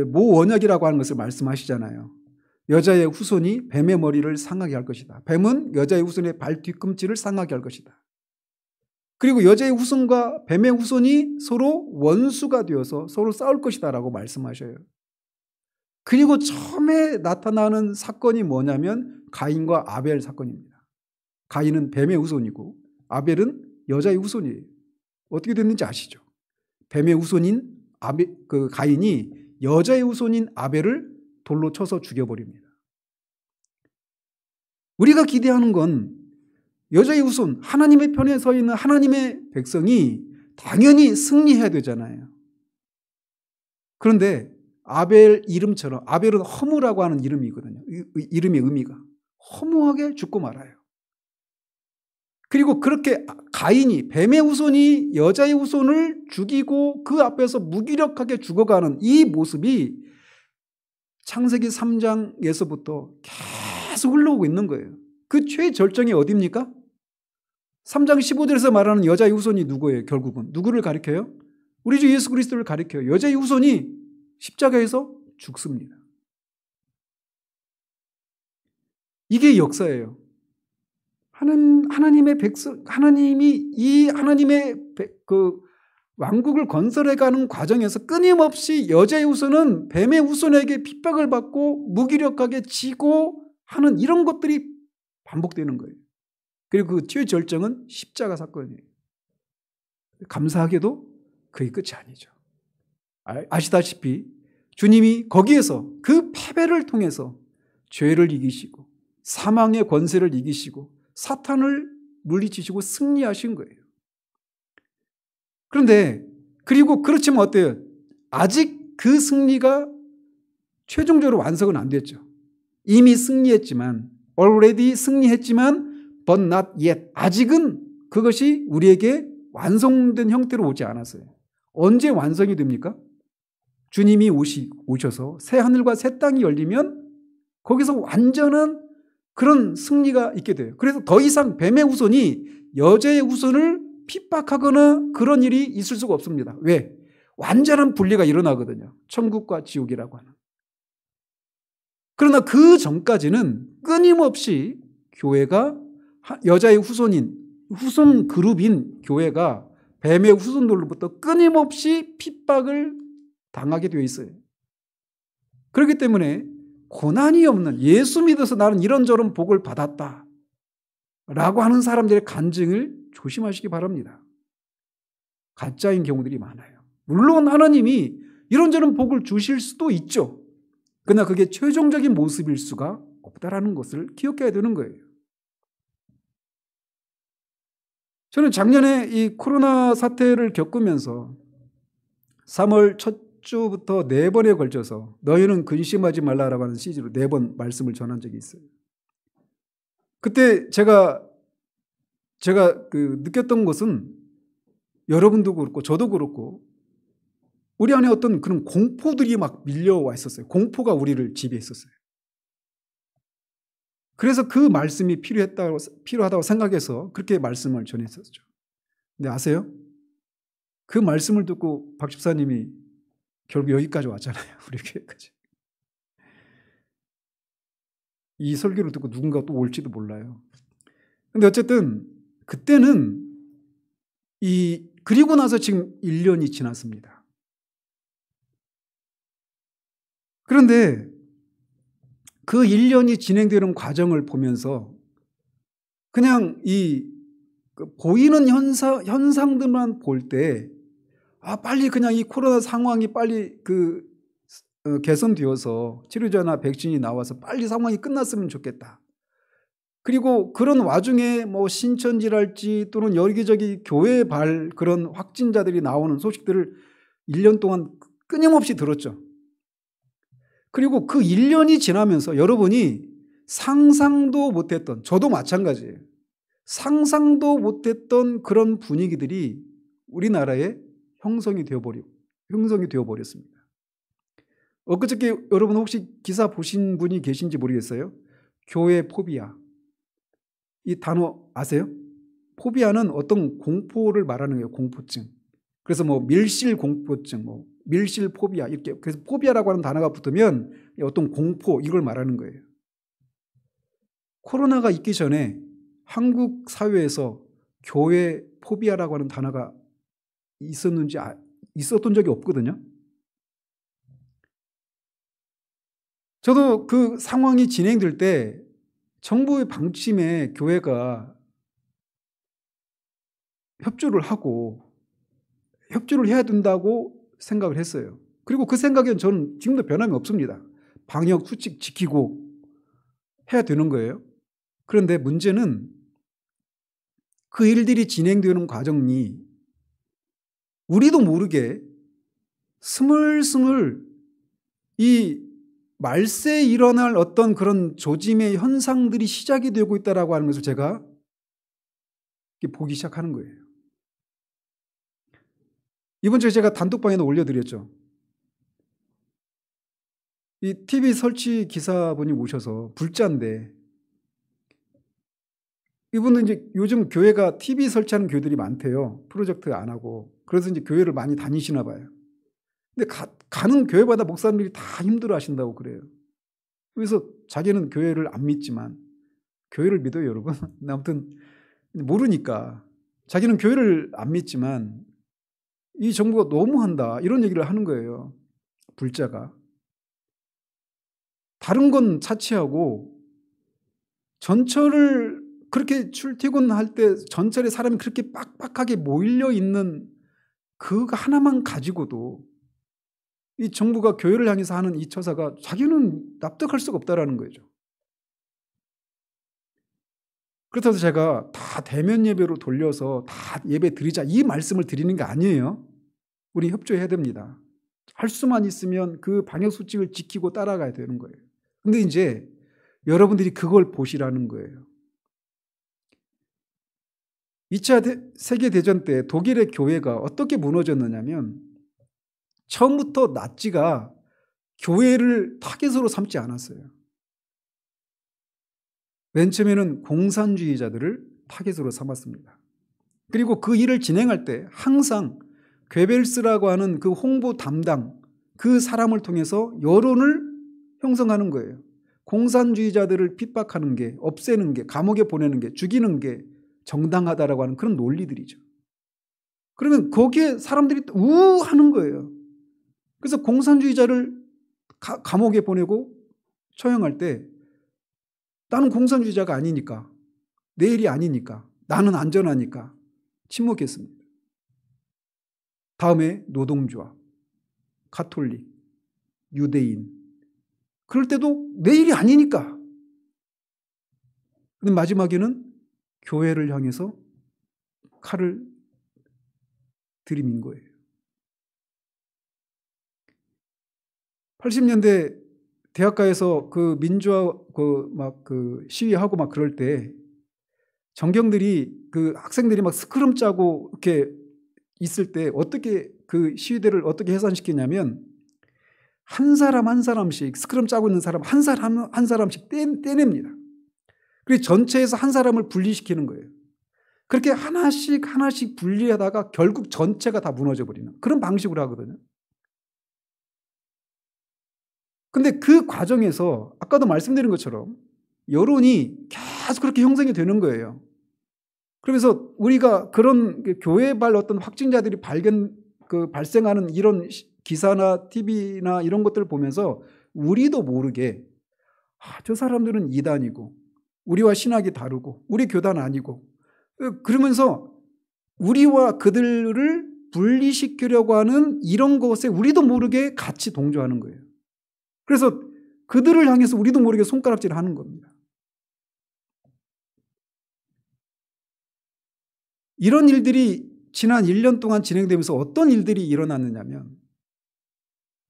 모원역이라고 하는 것을 말씀하시잖아요. 여자의 후손이 뱀의 머리를 상하게 할 것이다. 뱀은 여자의 후손의 발 뒤꿈치를 상하게 할 것이다. 그리고 여자의 후손과 뱀의 후손이 서로 원수가 되어서 서로 싸울 것이다 라고 말씀하셔요. 그리고 처음에 나타나는 사건이 뭐냐면 가인과 아벨 사건입니다. 가인은 뱀의 후손이고 아벨은 여자의 후손이에요. 어떻게 됐는지 아시죠? 뱀의 후손인 가인이 여자의 후손인 아벨을 돌로 쳐서 죽여버립니다. 우리가 기대하는 건 여자의 후손, 하나님의 편에 서 있는 하나님의 백성이 당연히 승리해야 되잖아요. 그런데 아벨 이름처럼, 아벨은 허무라고 하는 이름이거든요. 이름의 의미가 허무하게 죽고 말아요. 그리고 그렇게 가인이, 뱀의 후손이 여자의 후손을 죽이고 그 앞에서 무기력하게 죽어가는 이 모습이 창세기 3장에서부터 계속 흘러오고 있는 거예요. 그 최절정이 어디입니까? 3장 15절에서 말하는 여자의 후손이 누구예요? 결국은 누구를 가리켜요? 우리 주 예수 그리스도를 가리켜요. 여자의 후손이 십자가에서 죽습니다. 이게 역사예요. 하나님의 백성, 하나님이 하나님의 그 왕국을 건설해가는 과정에서 끊임없이 여자의 후손은 뱀의 후손에게 핍박을 받고 무기력하게 지고 하는 이런 것들이 반복되는 거예요. 그리고 그 최절정은 십자가 사건이에요. 감사하게도 그게 끝이 아니죠. 아시다시피 주님이 거기에서 그 패배를 통해서 죄를 이기시고 사망의 권세를 이기시고 사탄을 물리치시고 승리하신 거예요. 그런데 그리고 그렇지만 어때요? 아직 그 승리가 최종적으로 완성은 안 됐죠. 이미 승리했지만 already 승리했지만 but not yet 아직은 그것이 우리에게 완성된 형태로 오지 않았어요. 언제 완성이 됩니까? 주님이 오셔서 새 하늘과 새 땅이 열리면 거기서 완전한 그런 승리가 있게 돼요. 그래서 더 이상 뱀의 후손이 여자의 후손을 핍박하거나 그런 일이 있을 수가 없습니다. 왜? 완전한 분리가 일어나거든요. 천국과 지옥이라고 하는. 그러나 그 전까지는 끊임없이 교회가 여자의 후손 그룹인 교회가 뱀의 후손들로부터 끊임없이 핍박을 당하게 되어 있어요. 그렇기 때문에 고난이 없는, 예수 믿어서 나는 이런저런 복을 받았다 라고 하는 사람들의 간증을 조심하시기 바랍니다. 가짜인 경우들이 많아요. 물론 하나님이 이런저런 복을 주실 수도 있죠. 그러나 그게 최종적인 모습일 수가 없다라는 것을 기억해야 되는 거예요. 저는 작년에 이 코로나 사태를 겪으면서 3월 첫 주부터 4번에 걸쳐서 너희는 근심하지 말라라고 하는 시리즈로 4번 말씀을 전한 적이 있어요. 그때 제가 느꼈던 것은 여러분도 그렇고 저도 그렇고 우리 안에 어떤 그런 공포들이 막 밀려와 있었어요. 공포가 우리를 지배했었어요. 그래서 그 말씀이 필요하다고 생각해서 그렇게 말씀을 전했었죠. 근데 아세요? 그 말씀을 듣고 박 집사님이 결국 여기까지 왔잖아요. 우리 교회까지. 이 설교를 듣고 누군가 또 올지도 몰라요. 근데 어쨌든 그때는 그리고 나서 지금 1년이 지났습니다. 그런데 그 1년이 진행되는 과정을 보면서 그냥 보이는 현상들만 볼 때 빨리 그냥 이 코로나 상황이 빨리 개선되어서 치료제나 백신이 나와서 빨리 상황이 끝났으면 좋겠다. 그리고 그런 와중에 신천지랄지 또는 여기저기 교회 그런 확진자들이 나오는 소식들을 1년 동안 끊임없이 들었죠. 그리고 그 1년이 지나면서 여러분이 상상도 못했던, 저도 마찬가지예요. 상상도 못했던 그런 분위기들이 우리나라에 형성이 되어버렸습니다. 엊그저께 여러분 혹시 기사 보신 분이 계신지 모르겠어요. 교회 포비아. 이 단어 아세요? 포비아는 어떤 공포를 말하는 거예요. 공포증. 그래서 밀실 공포증, 밀실 포비아 이렇게. 그래서 포비아라고 하는 단어가 붙으면 어떤 공포 이걸 말하는 거예요. 코로나가 있기 전에 한국 사회에서 교회 포비아라고 하는 단어가 있었던 적이 없거든요. 저도 그 상황이 진행될 때 정부의 방침에 교회가 협조를 해야 된다고 생각을 했어요. 그리고 그 생각엔 저는 지금도 변함이 없습니다. 방역 수칙 지키고 해야 되는 거예요. 그런데 문제는 그 일들이 진행되는 과정이 우리도 모르게 스물스물 이 말세에 일어날 어떤 그런 조짐의 현상들이 시작이 되고 있다라고 하는 것을 제가 보기 시작하는 거예요. 이번 주에 제가 단톡방에도 올려드렸죠. 이 TV 설치 기사분이 오셔서 불자인데 이분은 이제 요즘 교회가 TV 설치하는 교회들이 많대요. 프로젝트 안 하고. 그래서 이제 교회를 많이 다니시나 봐요. 근데 가는 교회마다 목사님들이 다 힘들어 하신다고 그래요. 그래서 자기는 교회를 안 믿지만, 교회를 믿어요, 여러분? 아무튼 모르니까. 자기는 교회를 안 믿지만 이 정부가 너무한다 이런 얘기를 하는 거예요. 불자가. 다른 건 차치하고 전철을 그렇게 출퇴근할 때 전철에 사람이 그렇게 빡빡하게 몰려 있는 그거 하나만 가지고도 이 정부가 교회를 향해서 하는 이 처사가 자기는 납득할 수가 없다라는 거죠. 그렇다고 제가 다 대면 예배로 돌려서 다 예배 드리자 이 말씀을 드리는 게 아니에요. 우리 협조해야 됩니다. 할 수만 있으면 그 방역 수칙을 지키고 따라가야 되는 거예요. 근데 이제 여러분들이 그걸 보시라는 거예요. 2차 세계대전 때 독일의 교회가 어떻게 무너졌느냐면 처음부터 나치가 교회를 타겟으로 삼지 않았어요. 맨 처음에는 공산주의자들을 타겟으로 삼았습니다. 그리고 그 일을 진행할 때 항상 괴벨스라고 하는 그 홍보 담당 그 사람을 통해서 여론을 형성하는 거예요. 공산주의자들을 핍박하는 게, 없애는 게, 감옥에 보내는 게, 죽이는 게 정당하다라고 하는 그런 논리들이죠. 그러면 거기에 사람들이 우하는 거예요. 그래서 공산주의자를 감옥에 보내고 처형할 때 나는 공산주의자가 아니니까, 내 일이 아니니까, 나는 안전하니까 침묵했습니다. 다음에 노동조합, 가톨릭, 유대인. 그럴 때도 내 일이 아니니까. 근데 마지막에는 교회를 향해서 칼을 들이민 거예요. 80년대 대학가에서 그 민주화 시위하고 막 그럴 때 그 학생들이 막 스크럼 짜고 이렇게 있을 때 어떻게 그 시위대를 어떻게 해산시키냐면 한 사람 한 사람씩 스크럼 짜고 있는 사람 한 사람 한 사람씩 떼냅니다. 그래서 전체에서 한 사람을 분리시키는 거예요. 그렇게 하나씩 분리하다가 결국 전체가 다 무너져 버리는 그런 방식으로 하거든요. 근데 그 과정에서 아까도 말씀드린 것처럼 여론이 계속 그렇게 형성이 되는 거예요. 그러면서 우리가 그런 교회발 어떤 확진자들이 발생하는 이런 기사나 TV나 이런 것들을 보면서 우리도 모르게 저 사람들은 이단이고 우리와 신학이 다르고 우리 교단 아니고 그러면서 우리와 그들을 분리시키려고 하는 이런 것에 우리도 모르게 같이 동조하는 거예요. 그래서 그들을 향해서 우리도 모르게 손가락질을 하는 겁니다. 이런 일들이 지난 1년 동안 진행되면서 어떤 일들이 일어났느냐면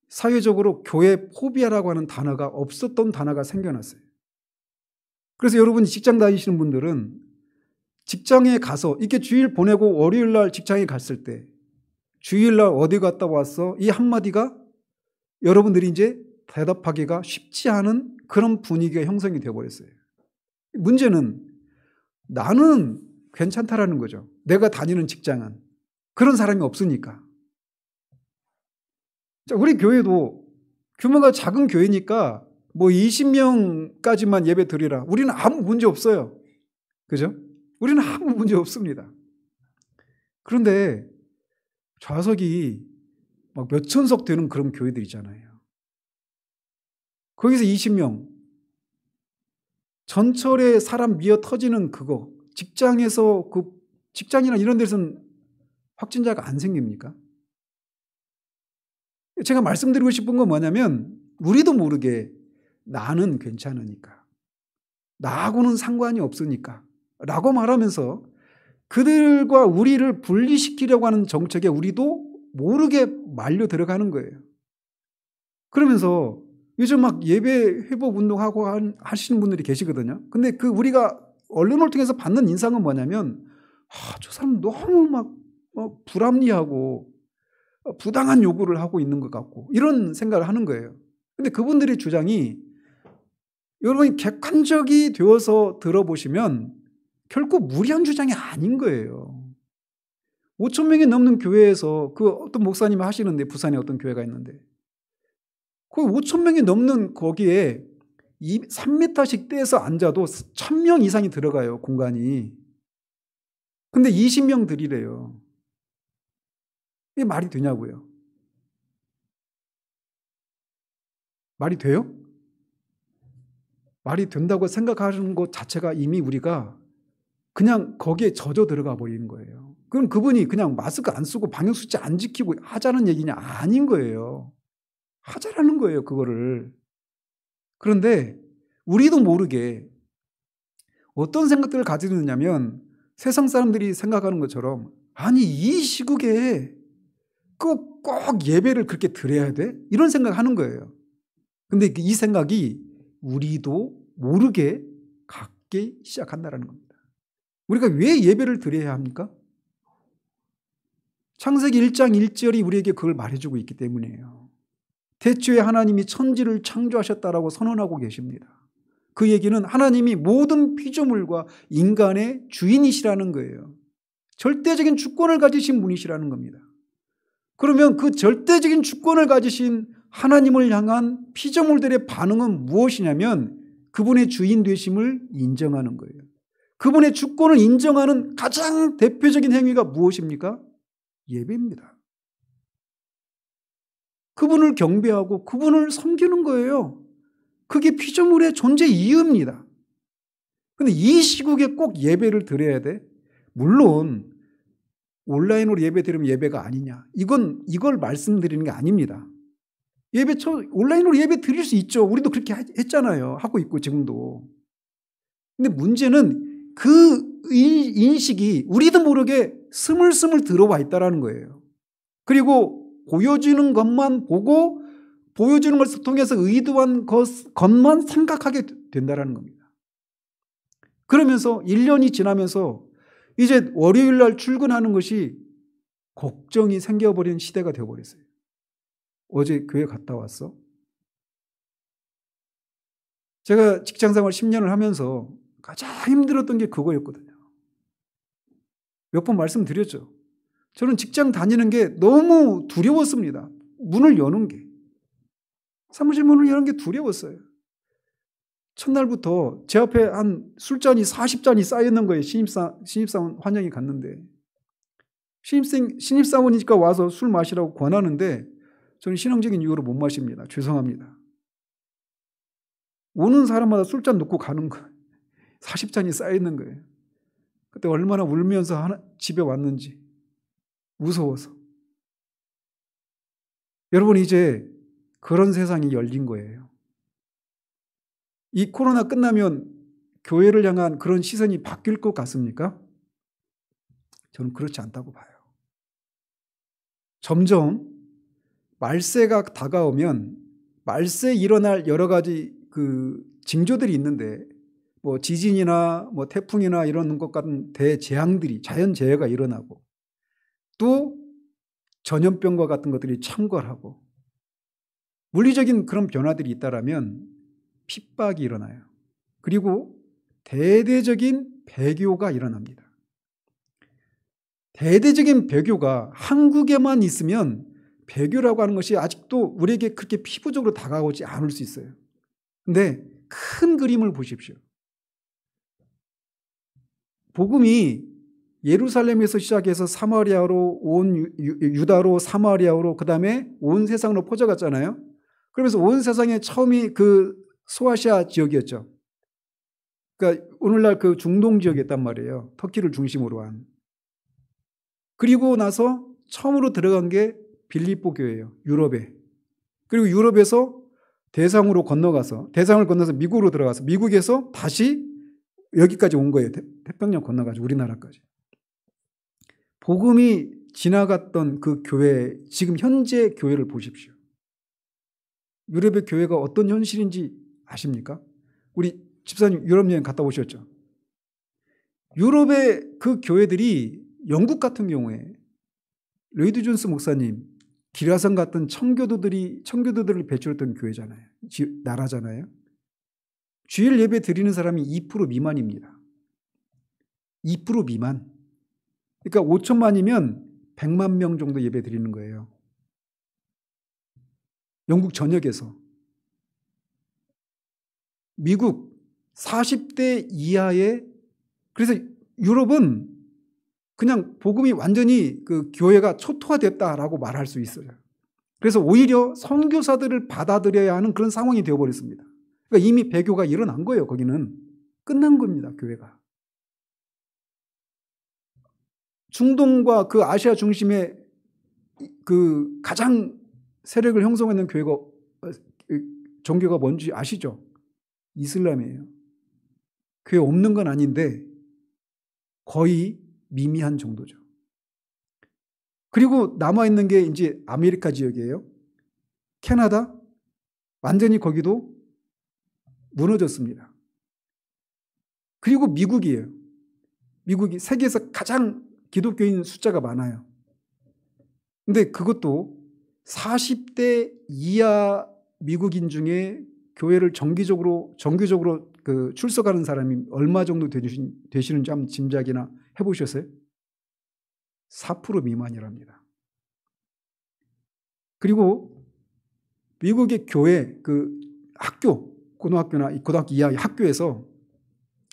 사회적으로 교회 포비아라고 하는 단어가 없었던 단어가 생겨났어요. 그래서 여러분이 직장 다니시는 분들은 직장에 가서 이렇게 주일 보내고 월요일 날 직장에 갔을 때 주일 날 어디 갔다 왔어? 이 한마디가 여러분들이 이제 대답하기가 쉽지 않은 그런 분위기가 형성이 되어버렸어요. 문제는 나는 괜찮다라는 거죠. 내가 다니는 직장은. 그런 사람이 없으니까. 자, 우리 교회도 규모가 작은 교회니까 뭐 20명까지만 예배 드리라. 우리는 아무 문제 없어요. 그죠? 우리는 아무 문제 없습니다. 그런데 좌석이 막 몇천석 되는 그런 교회들 있잖아요. 거기서 20명. 전철에 사람 미어 터지는 그거. 직장에서 직장이나 이런 데서는 확진자가 안 생깁니까? 제가 말씀드리고 싶은 건 뭐냐면 우리도 모르게 나는 괜찮으니까. 나하고는 상관이 없으니까. 라고 말하면서 그들과 우리를 분리시키려고 하는 정책에 우리도 모르게 말려 들어가는 거예요. 그러면서 요즘 막 예배 회복 운동하고 하시는 분들이 계시거든요. 근데 우리가 언론을 통해서 받는 인상은 뭐냐면 저 사람 너무 막 불합리하고 부당한 요구를 하고 있는 것 같고 이런 생각을 하는 거예요. 근데 그분들의 주장이 여러분이 객관적이 되어서 들어보시면 결코 무리한 주장이 아닌 거예요. 5천 명이 넘는 교회에서 어떤 목사님이 하시는데 부산에 어떤 교회가 있는데 그 5천 명이 넘는 거기에 3m씩 떼서 앉아도 1,000명 이상이 들어가요, 공간이. 근데 20명 들이래요. 이게 말이 되냐고요. 말이 돼요? 말이 된다고 생각하는 것 자체가 이미 우리가 그냥 거기에 젖어 들어가 버리는 거예요. 그럼 그분이 그냥 마스크 안 쓰고 방역수칙 안 지키고 하자는 얘기냐? 아닌 거예요. 하자라는 거예요, 그거를. 그런데 우리도 모르게 어떤 생각들을 가지고 있느냐면 세상 사람들이 생각하는 것처럼 아니 이 시국에 꼭 예배를 그렇게 드려야 돼? 이런 생각을 하는 거예요. 근데 이 생각이 우리도 모르게 갖기 시작한다는 겁니다. 우리가 왜 예배를 드려야 합니까? 창세기 1장 1절이 우리에게 그걸 말해주고 있기 때문이에요. 태초에 하나님이 천지를 창조하셨다라고 선언하고 계십니다. 그 얘기는 하나님이 모든 피조물과 인간의 주인이시라는 거예요. 절대적인 주권을 가지신 분이시라는 겁니다. 그러면 그 절대적인 주권을 가지신 하나님을 향한 피조물들의 반응은 무엇이냐면 그분의 주인 되심을 인정하는 거예요. 그분의 주권을 인정하는 가장 대표적인 행위가 무엇입니까? 예배입니다. 그분을 경배하고 그분을 섬기는 거예요. 그게 피조물의 존재 이유입니다. 그런데 이 시국에 꼭 예배를 드려야 돼? 물론 온라인으로 예배 드리면 예배가 아니냐. 이걸 말씀드리는 게 아닙니다. 온라인으로 예배 드릴 수 있죠. 우리도 그렇게 했잖아요. 하고 있고 지금도. 근데 문제는 그 인식이 우리도 모르게 스물스물 들어와 있다는 거예요. 그리고 보여주는 것만 보고 보여주는 것을 통해서 의도한 것만 생각하게 된다는 겁니다. 그러면서 1년이 지나면서 이제 월요일 날 출근하는 것이 걱정이 생겨버린 시대가 되어버렸어요. 어제 교회 갔다 왔어? 제가 직장생활 10년을 하면서 가장 힘들었던 게 그거였거든요. 몇 번 말씀드렸죠. 저는 직장 다니는 게 너무 두려웠습니다. 문을 여는 게. 사무실 문을 여는 게 두려웠어요. 첫날부터 제 앞에 한 술잔이 40잔이 쌓여있는 거예요. 신입사원 환영이 갔는데. 신입사원이니까 와서 술 마시라고 권하는데 저는 신앙적인 이유로 못 마십니다. 죄송합니다. 오는 사람마다 술잔 놓고 가는 거예요. 40잔이 쌓여있는 거예요. 그때 얼마나 울면서 집에 왔는지 무서워서. 여러분 이제 그런 세상이 열린 거예요. 이 코로나 끝나면 교회를 향한 그런 시선이 바뀔 것 같습니까? 저는 그렇지 않다고 봐요. 점점 말세가 다가오면 말세에 일어날 여러 가지 그 징조들이 있는데 뭐 지진이나 뭐 태풍이나 이런 것 같은 대재앙들이 자연재해가 일어나고 또 전염병과 같은 것들이 창궐하고 물리적인 그런 변화들이 있다라면 핍박이 일어나요. 그리고 대대적인 배교가 일어납니다. 대대적인 배교가 한국에만 있으면 배교라고 하는 것이 아직도 우리에게 그렇게 피부적으로 다가오지 않을 수 있어요. 근데 큰 그림을 보십시오. 복음이 예루살렘에서 시작해서 사마리아로 온 유다로 사마리아로 그다음에 온 세상으로 퍼져갔잖아요. 그러면서 온 세상에 처음이 그 소아시아 지역이었죠. 그러니까 오늘날 그 중동 지역이었단 말이에요. 터키를 중심으로 한. 그리고 나서 처음으로 들어간 게 빌립보 교회예요. 유럽에. 그리고 유럽에서 대상을 건너서 미국으로 들어가서 미국에서 다시 여기까지 온 거예요. 태평양 건너가지고 우리나라까지. 복음이 지나갔던 그 교회, 지금 현재 교회를 보십시오. 유럽의 교회가 어떤 현실인지 아십니까? 우리 집사님 유럽 여행 갔다 오셨죠? 유럽의 그 교회들이 영국 같은 경우에 로이드 존스 목사님, 기라성 같은 청교도들을 배출했던 교회잖아요. 나라잖아요. 주일 예배 드리는 사람이 2% 미만입니다. 2% 미만. 그러니까 5천만이면 100만 명 정도 예배 드리는 거예요. 영국 전역에서. 미국 40대 이하의, 그래서 유럽은 그냥 복음이 완전히 그 교회가 초토화됐다라고 말할 수 있어요. 그래서 오히려 선교사들을 받아들여야 하는 그런 상황이 되어버렸습니다. 그러니까 이미 배교가 일어난 거예요. 거기는 끝난 겁니다. 교회가. 중동과 그 아시아 중심의 그 가장 세력을 형성하는 교회가 종교가 뭔지 아시죠? 이슬람이에요. 교회 없는 건 아닌데 거의 미미한 정도죠. 그리고 남아있는 게 이제 아메리카 지역이에요. 캐나다, 완전히 거기도 무너졌습니다. 그리고 미국이에요. 미국이 세계에서 가장 기독교인 숫자가 많아요. 근데 그것도 40대 이하 미국인 중에 교회를 정기적으로 그 출석하는 사람이 얼마 정도 되시는지 한번 짐작이나 해보셨어요? 4% 미만이랍니다. 그리고 미국의 교회, 그 학교, 고등학교나 고등학교 이하의 학교에서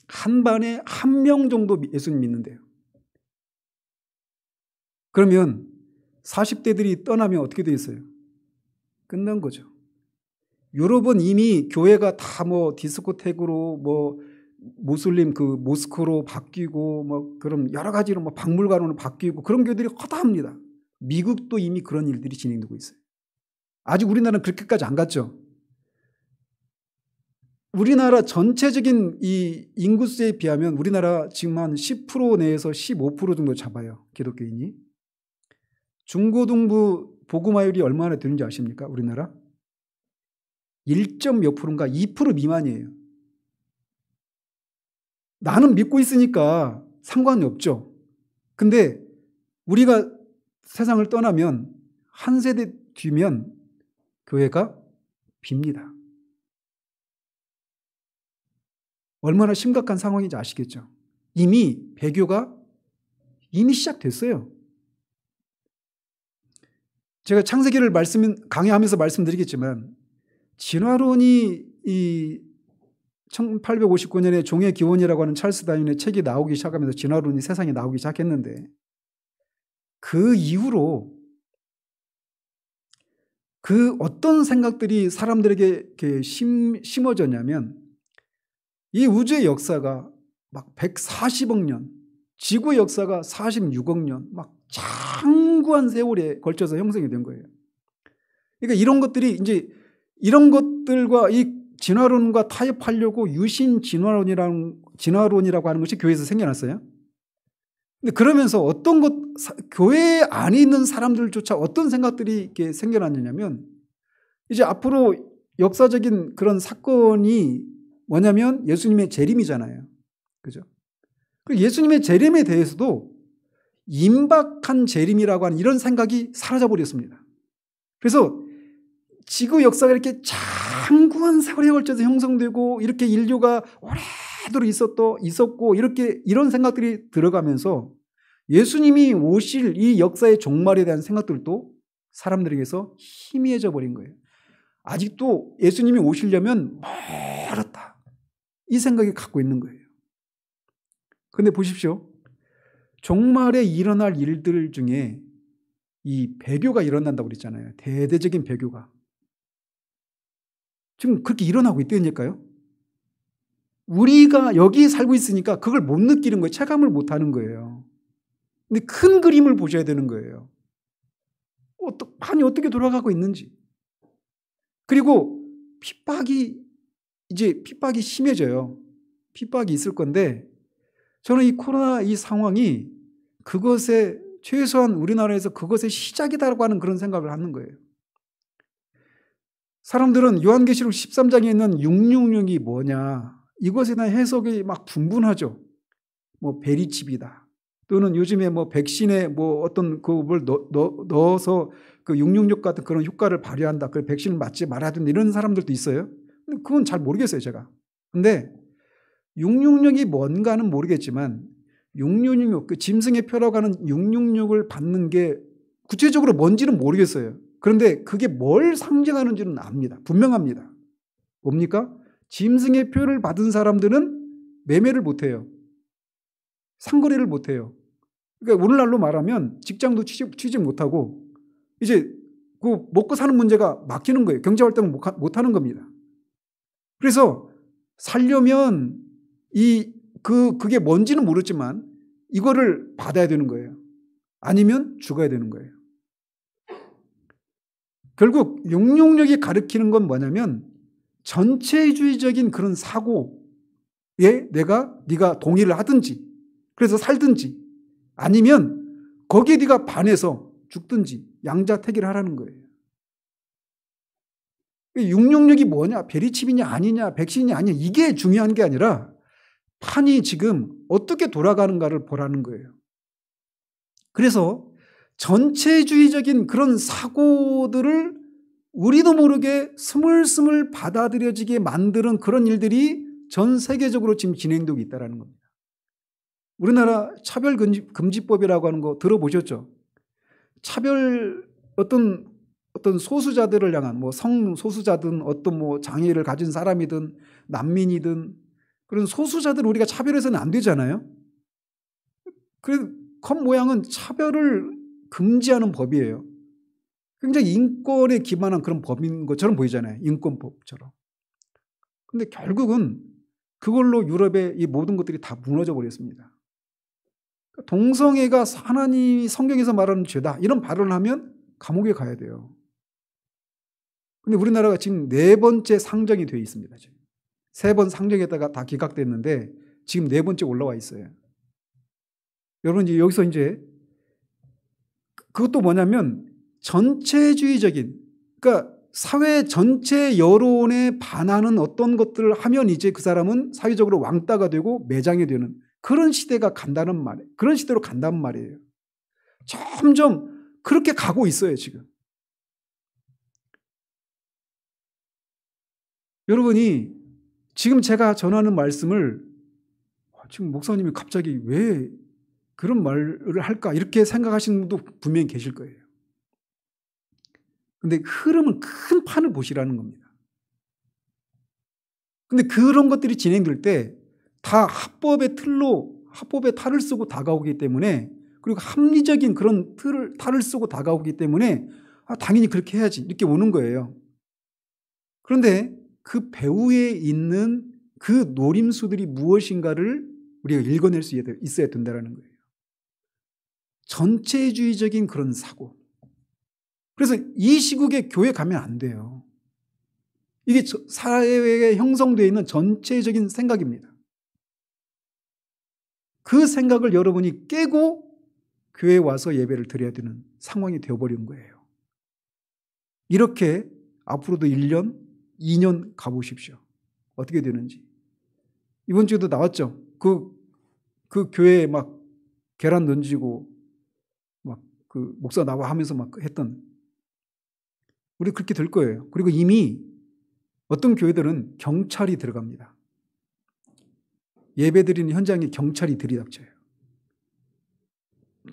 한 반에 1명 정도 예수님 믿는데요. 그러면 40대들이 떠나면 어떻게 돼 있어요? 끝난 거죠. 유럽은 이미 교회가 다 뭐 디스코텍으로 뭐 모슬림 그 모스크로 바뀌고 뭐 그런 여러 가지로 뭐 박물관으로 바뀌고 그런 교회들이 허다합니다. 미국도 이미 그런 일들이 진행되고 있어요. 아직 우리나라는 그렇게까지 안 갔죠. 우리나라 전체적인 이 인구수에 비하면 우리나라 지금 한 10% 내에서 15% 정도 잡아요. 기독교인이. 중고등부 복음화율이 얼마나 되는지 아십니까? 우리나라? 1점 몇 프로인가 2% 미만이에요. 나는 믿고 있으니까 상관이 없죠. 근데 우리가 세상을 떠나면 한 세대 뒤면 교회가 빕니다. 얼마나 심각한 상황인지 아시겠죠? 이미 배교가 이미 시작됐어요. 제가 창세기를 강의하면서 말씀드리겠지만 진화론이 이 1859년에 종의 기원이라고 하는 찰스 다윈의 책이 나오기 시작하면서 진화론이 세상에 나오기 시작했는데 그 이후로 그 어떤 생각들이 사람들에게 이렇게 심어졌냐면 이 우주의 역사가 막 140억 년, 지구의 역사가 46억 년, 막 장구한 세월에 걸쳐서 형성이 된 거예요. 그러니까 이런 것들이 이제 이런 것들과 이 진화론과 타협하려고 유신 진화론이라고 하는 것이 교회에서 생겨났어요. 근데 그러면서 어떤 교회 안에 있는 사람들조차 어떤 생각들이 이렇게 생겨났냐면 이제 앞으로 역사적인 그런 사건이 뭐냐면 예수님의 재림이잖아요. 그죠? 예수님의 재림에 대해서도 임박한 재림이라고 하는 이런 생각이 사라져 버렸습니다. 그래서 지구 역사가 이렇게 장구한 세월에 걸쳐서 형성되고 이렇게 인류가 오래도록 있었고 이렇게 이런 생각들이 들어가면서 예수님이 오실 이 역사의 종말에 대한 생각들도 사람들에게서 희미해져 버린 거예요. 아직도 예수님이 오시려면 멀었다. 이 생각이 갖고 있는 거예요. 그런데 보십시오. 종말에 일어날 일들 중에 이 배교가 일어난다고 그랬잖아요. 대대적인 배교가. 지금 그렇게 일어나고 있다니까요. 우리가 여기 살고 있으니까 그걸 못 느끼는 거예요. 체감을 못 하는 거예요. 근데 큰 그림을 보셔야 되는 거예요. 판이 어떻게 돌아가고 있는지. 그리고 핍박이 심해져요. 핍박이 있을 건데 저는 이 코로나 이 상황이 그것의 최소한 우리나라에서 그것의 시작이다라고 하는 그런 생각을 하는 거예요. 사람들은 요한계시록 13장에 있는 666이 뭐냐 이것에 대한 해석이 막 분분하죠. 뭐 베리칩이다. 또는 요즘에 뭐 백신에 뭐 어떤 그걸 넣어서 그 666 같은 그런 효과를 발휘한다. 그 백신을 맞지 말아야 된다. 이런 사람들도 있어요. 근데 그건 잘 모르겠어요, 제가. 근데 666이 뭔가는 모르겠지만 666, 그 짐승의 표라고 하는 666을 받는 게 구체적으로 뭔지는 모르겠어요. 그런데 그게 뭘 상징하는지는 압니다. 분명합니다. 뭡니까? 짐승의 표를 받은 사람들은 매매를 못해요. 상거래를 못해요. 그러니까 오늘날로 말하면 직장도 취직 못하고 이제 그 먹고 사는 문제가 막히는 거예요. 경제활동을 못하는 겁니다. 그래서 살려면 그게 뭔지는 모르지만 이거를 받아야 되는 거예요. 아니면 죽어야 되는 거예요. 결국 666이 가리키는 건 뭐냐면 전체주의적인 그런 사고에 네가 동의를 하든지 그래서 살든지 아니면 거기에 네가 반해서 죽든지 양자택일을 하라는 거예요. 666이 뭐냐? 베리칩이냐 아니냐? 백신이 아니냐? 이게 중요한 게 아니라 판이 지금 어떻게 돌아가는가를 보라는 거예요. 그래서 전체주의적인 그런 사고들을 우리도 모르게 스물스물 받아들여지게 만드는 그런 일들이 전 세계적으로 지금 진행되고 있다는 겁니다. 우리나라 차별금지법이라고 하는 거 들어보셨죠? 차별 어떤 소수자들을 향한 뭐 성소수자든 어떤 뭐 장애를 가진 사람이든 난민이든 그런 소수자들 우리가 차별해서는 안 되잖아요. 그래서 겉모양은 차별을 금지하는 법이에요. 굉장히 인권에 기반한 그런 법인 것처럼 보이잖아요. 인권법처럼. 근데 결국은 그걸로 유럽의 이 모든 것들이 다 무너져 버렸습니다. 동성애가 하나님이 성경에서 말하는 죄다 이런 발언을 하면 감옥에 가야 돼요. 근데 우리나라가 지금 4번째 상정이 되어 있습니다. 지금. 3번 상정했다가 다 기각됐는데 지금 4번째 올라와 있어요. 여러분 이제 여기서 이제 그것도 뭐냐면 전체주의적인 그러니까 사회 전체 여론에 반하는 어떤 것들을 하면 이제 그 사람은 사회적으로 왕따가 되고 매장이 되는 그런 시대가 간다는 말이에요. 그런 시대로 간다는 말이에요. 점점 그렇게 가고 있어요, 지금. 여러분이 지금 제가 전하는 말씀을 지금 목사님이 갑자기 왜 그런 말을 할까 이렇게 생각하시는 분도 분명히 계실 거예요. 근데 흐름은 큰 판을 보시라는 겁니다. 근데 그런 것들이 진행될 때 다 합법의 탈을 쓰고 다가오기 때문에 그리고 합리적인 그런 탈을 쓰고 다가오기 때문에 당연히 그렇게 해야지 이렇게 오는 거예요. 그런데 그 배후에 있는 그 노림수들이 무엇인가를 우리가 읽어낼 수 있어야 된다는 거예요. 전체주의적인 그런 사고. 그래서 이 시국에 교회 가면 안 돼요. 이게 사회에 형성되어 있는 전체적인 생각입니다. 그 생각을 여러분이 깨고 교회에 와서 예배를 드려야 되는 상황이 되어버린 거예요. 이렇게 앞으로도 1년, 2년 가보십시오. 어떻게 되는지. 이번 주에도 나왔죠. 그 교회에 막 계란 던지고 막 그 목사 나와 하면서 막 했던, 우리 그렇게 될 거예요. 그리고 이미 어떤 교회들은 경찰이 들어갑니다. 예배드리는 현장에 경찰이 들이닥쳐요.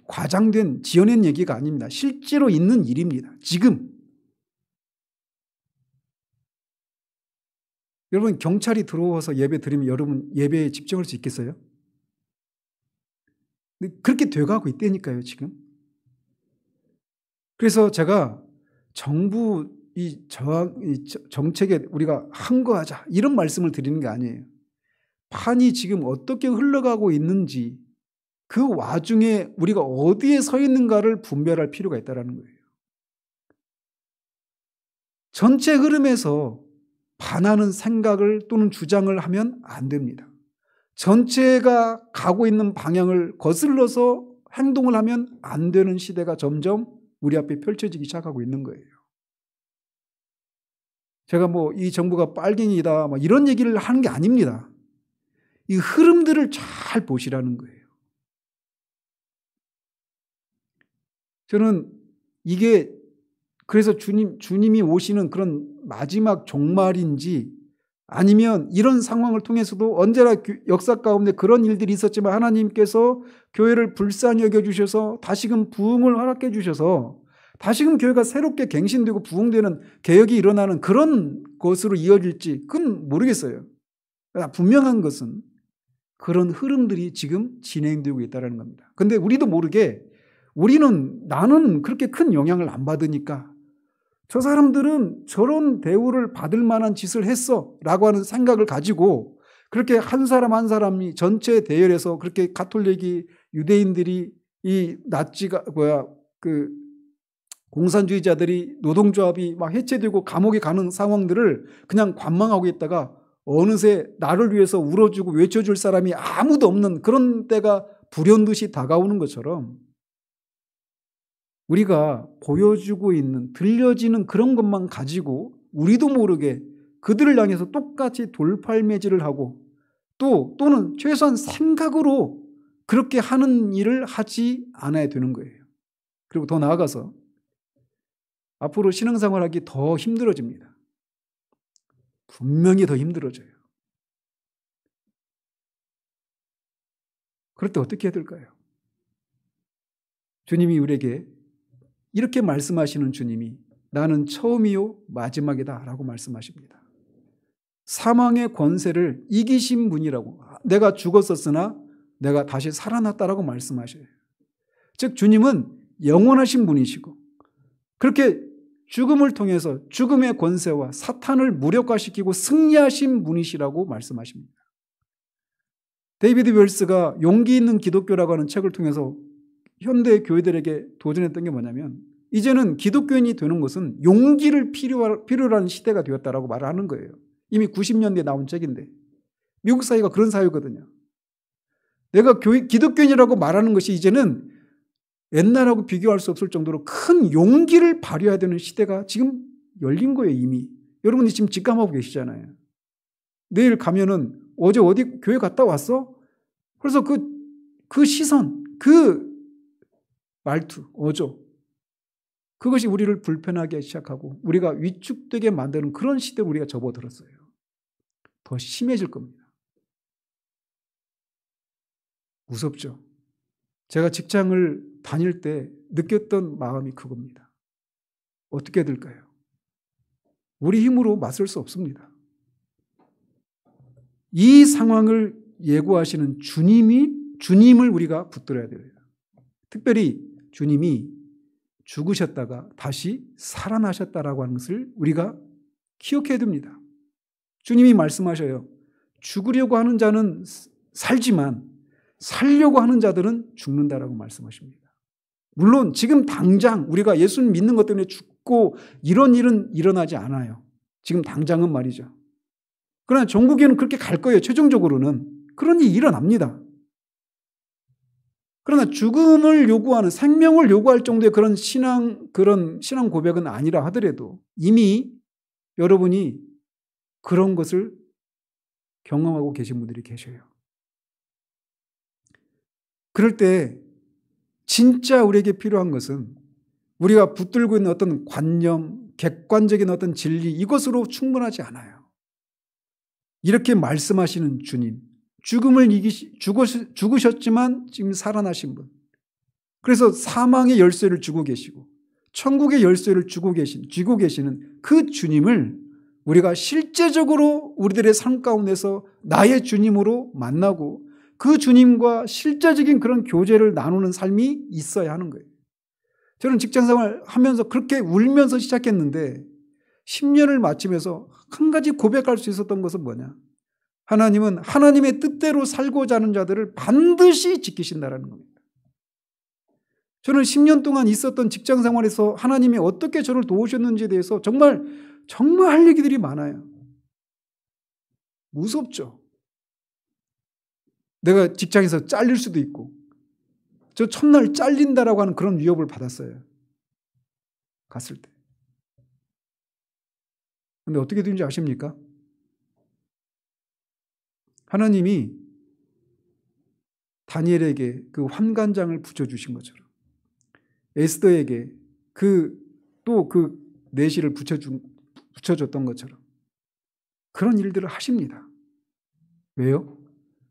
과장된 지어낸 얘기가 아닙니다. 실제로 있는 일입니다. 지금. 여러분, 경찰이 들어와서 예배 드리면 여러분 예배에 집중할 수 있겠어요? 그렇게 돼가고 있다니까요, 지금. 그래서 제가 정부 이 정책에 우리가 항거하자 이런 말씀을 드리는 게 아니에요. 판이 지금 어떻게 흘러가고 있는지, 그 와중에 우리가 어디에 서 있는가를 분별할 필요가 있다는 거예요. 전체 흐름에서 반하는 생각을 또는 주장을 하면 안 됩니다. 전체가 가고 있는 방향을 거슬러서 행동을 하면 안 되는 시대가 점점 우리 앞에 펼쳐지기 시작하고 있는 거예요. 제가 이 정부가 빨갱이다 이런 얘기를 하는 게 아닙니다. 이 흐름들을 잘 보시라는 거예요. 저는 이게 그래서 주님이 오시는 그런 마지막 종말인지, 아니면 이런 상황을 통해서도 언제나 역사 가운데 그런 일들이 있었지만 하나님께서 교회를 불쌍히 여겨주셔서 다시금 부흥을 허락해 주셔서 다시금 교회가 새롭게 갱신되고 부흥되는 개혁이 일어나는 그런 것으로 이어질지 그건 모르겠어요. 분명한 것은 그런 흐름들이 지금 진행되고 있다는 겁니다. 그런데 우리도 모르게 나는 그렇게 큰 영향을 안 받으니까 저 사람들은 저런 대우를 받을 만한 짓을 했어 라고 하는 생각을 가지고 그렇게 한 사람 한 사람이 전체 대열에서 그렇게 가톨릭이, 유대인들이, 이 나치가 공산주의자들이, 노동조합이 막 해체되고 감옥에 가는 상황들을 그냥 관망하고 있다가 어느새 나를 위해서 울어주고 외쳐줄 사람이 아무도 없는 그런 때가 불현듯이 다가오는 것처럼 우리가 보여주고 있는, 들려지는 그런 것만 가지고 우리도 모르게 그들을 향해서 똑같이 돌팔매질을 하고 또는 최소한 생각으로 그렇게 하는 일을 하지 않아야 되는 거예요. 그리고 더 나아가서 앞으로 신앙생활하기 더 힘들어집니다. 분명히 더 힘들어져요. 그럴 때 어떻게 해야 될까요? 주님이 우리에게 이렇게 말씀하시는 주님이 나는 처음이요 마지막이다 라고 말씀하십니다. 사망의 권세를 이기신 분이라고, 내가 죽었었으나 내가 다시 살아났다라고 말씀하셔요. 즉 주님은 영원하신 분이시고 그렇게 죽음을 통해서 죽음의 권세와 사탄을 무력화시키고 승리하신 분이시라고 말씀하십니다. 데이비드 웰스가 용기 있는 기독교라고 하는 책을 통해서 현대 교회들에게 도전했던 게 뭐냐면, 이제는 기독교인이 되는 것은 용기를 필요로 하는 시대가 되었다라고 말하는 거예요. 이미 90년대에 나온 책인데 미국 사회가 그런 사회거든요. 내가 기독교인이라고 말하는 것이 이제는 옛날하고 비교할 수 없을 정도로 큰 용기를 발휘해야 되는 시대가 지금 열린 거예요. 이미 여러분이 지금 직감하고 계시잖아요. 내일 가면은 어제 어디 교회 갔다 왔어? 그래서 그 시선, 그 말투, 어조, 그것이 우리를 불편하게 하기 시작하고 우리가 위축되게 만드는 그런 시대로 우리가 접어들었어요. 더 심해질 겁니다. 무섭죠. 제가 직장을 다닐 때 느꼈던 마음이 그겁니다. 어떻게 해야 될까요? 우리 힘으로 맞설 수 없습니다. 이 상황을 예고하시는 주님을 우리가 붙들어야 돼요. 특별히 주님이 죽으셨다가 다시 살아나셨다라고 하는 것을 우리가 기억해야 됩니다. 주님이 말씀하셔요. 죽으려고 하는 자는 살지만 살려고 하는 자들은 죽는다라고 말씀하십니다. 물론 지금 당장 우리가 예수님 믿는 것 때문에 죽고 이런 일은 일어나지 않아요. 지금 당장은 말이죠. 그러나 종국에는 그렇게 갈 거예요. 최종적으로는. 그런 일이 일어납니다. 그러나 죽음을 요구하는, 생명을 요구할 정도의 그런 신앙 고백은 아니라 하더라도 이미 여러분이 그런 것을 경험하고 계신 분들이 계셔요. 그럴 때 진짜 우리에게 필요한 것은 우리가 붙들고 있는 어떤 관념, 객관적인 어떤 진리, 이것으로 충분하지 않아요. 이렇게 말씀하시는 주님, 죽으셨지만 지금 살아나신 분, 그래서 사망의 열쇠를 쥐고 계시고 천국의 열쇠를 쥐고 계시는 그 주님을 우리가 실제적으로 우리들의 삶 가운데서 나의 주님으로 만나고 그 주님과 실제적인 그런 교제를 나누는 삶이 있어야 하는 거예요. 저는 직장생활 하면서 그렇게 울면서 시작했는데 10년을 마치면서 한 가지 고백할 수 있었던 것은 뭐냐? 하나님은 하나님의 뜻대로 살고자 하는 자들을 반드시 지키신다라는 겁니다. 저는 10년 동안 있었던 직장생활에서 하나님이 어떻게 저를 도우셨는지에 대해서 정말 할 얘기들이 많아요. 무섭죠. 내가 직장에서 잘릴 수도 있고, 저 첫날 잘린다라고 하는 그런 위협을 받았어요. 갔을 때. 근데 어떻게 되는지 아십니까? 하나님이 다니엘에게 그 환관장을 붙여주신 것처럼 에스더에게 또 그 내시를 붙여줬던 것처럼 그런 일들을 하십니다. 왜요?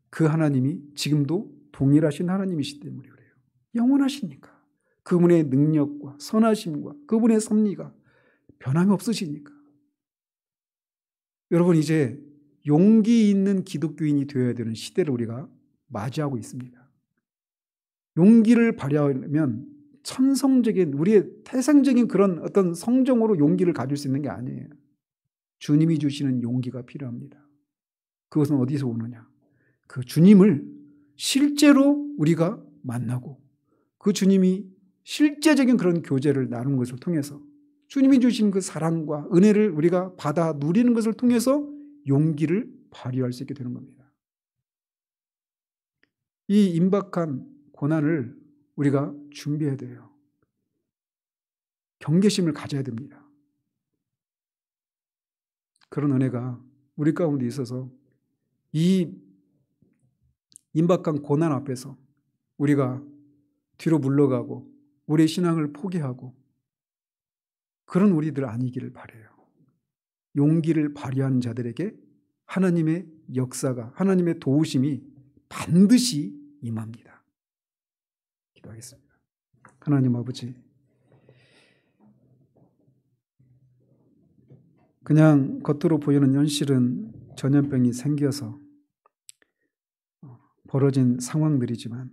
그 하나님이 지금도 동일하신 하나님이시기 때문에 그래요. 영원하시니까. 그분의 능력과 선하심과 그분의 섭리가 변함이 없으시니까. 여러분, 이제 용기 있는 기독교인이 되어야 되는 시대를 우리가 맞이하고 있습니다. 용기를 발휘하려면 천성적인 우리의 태생적인 그런 어떤 성정으로 용기를 가질 수 있는 게 아니에요. 주님이 주시는 용기가 필요합니다. 그것은 어디서 오느냐? 그 주님을 실제로 우리가 만나고 그 주님이 실제적인 그런 교제를 나누는 것을 통해서 주님이 주신 그 사랑과 은혜를 우리가 받아 누리는 것을 통해서 용기를 발휘할 수 있게 되는 겁니다. 이 임박한 고난을 우리가 준비해야 돼요. 경계심을 가져야 됩니다. 그런 은혜가 우리 가운데 있어서 이 임박한 고난 앞에서 우리가 뒤로 물러가고 우리의 신앙을 포기하고 그런 우리들 아니기를 바라요. 용기를 발휘하는 자들에게 하나님의 역사가, 하나님의 도우심이 반드시 임합니다. 기도하겠습니다. 하나님 아버지, 그냥 겉으로 보이는 현실은 전염병이 생겨서 벌어진 상황들이지만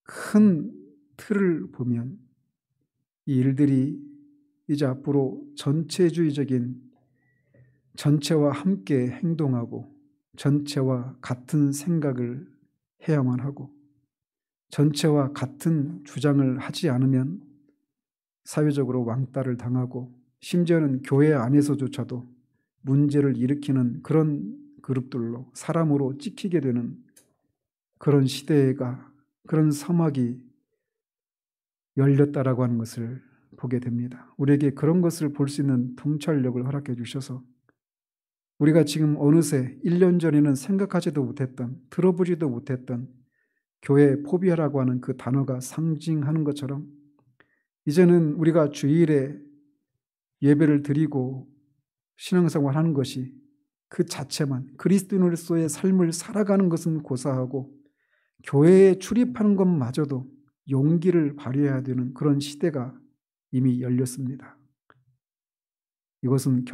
큰 틀을 보면 이 일들이 이제 앞으로 전체주의적인 전체와 함께 행동하고 전체와 같은 생각을 해야만 하고 전체와 같은 주장을 하지 않으면 사회적으로 왕따를 당하고 심지어는 교회 안에서조차도 문제를 일으키는 그런 그룹들로 사람으로 찍히게 되는 그런 시대가, 그런 서막이 열렸다라고 하는 것을 보게 됩니다. 우리에게 그런 것을 볼 수 있는 통찰력을 허락해 주셔서 우리가 지금 어느새 1년 전에는 생각하지도 못했던, 들어보지도 못했던 교회 포비아라고 하는 그 단어가 상징하는 것처럼 이제는 우리가 주일에 예배를 드리고 신앙생활 하는 것이 그 자체만, 그리스도인으로서의 삶을 살아가는 것은 고사하고 교회에 출입하는 것마저도 용기를 발휘해야 되는 그런 시대가 이미 열렸습니다. 이것은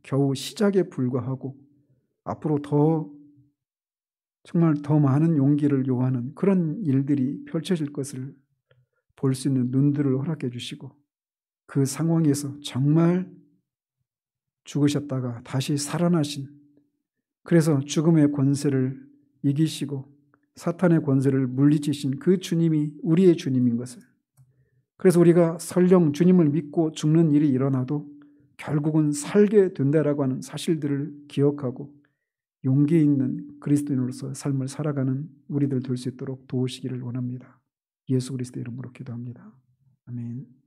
겨우 시작에 불과하고 앞으로 정말 더 많은 용기를 요하는 그런 일들이 펼쳐질 것을 볼 수 있는 눈들을 허락해 주시고 그 상황에서 정말 죽으셨다가 다시 살아나신, 그래서 죽음의 권세를 이기시고 사탄의 권세를 물리치신 그 주님이 우리의 주님인 것을, 그래서 우리가 설령 주님을 믿고 죽는 일이 일어나도 결국은 살게 된다라고 하는 사실들을 기억하고 용기 있는 그리스도인으로서 삶을 살아가는 우리들 될 수 있도록 도우시기를 원합니다. 예수 그리스도의 이름으로 기도합니다. 아멘.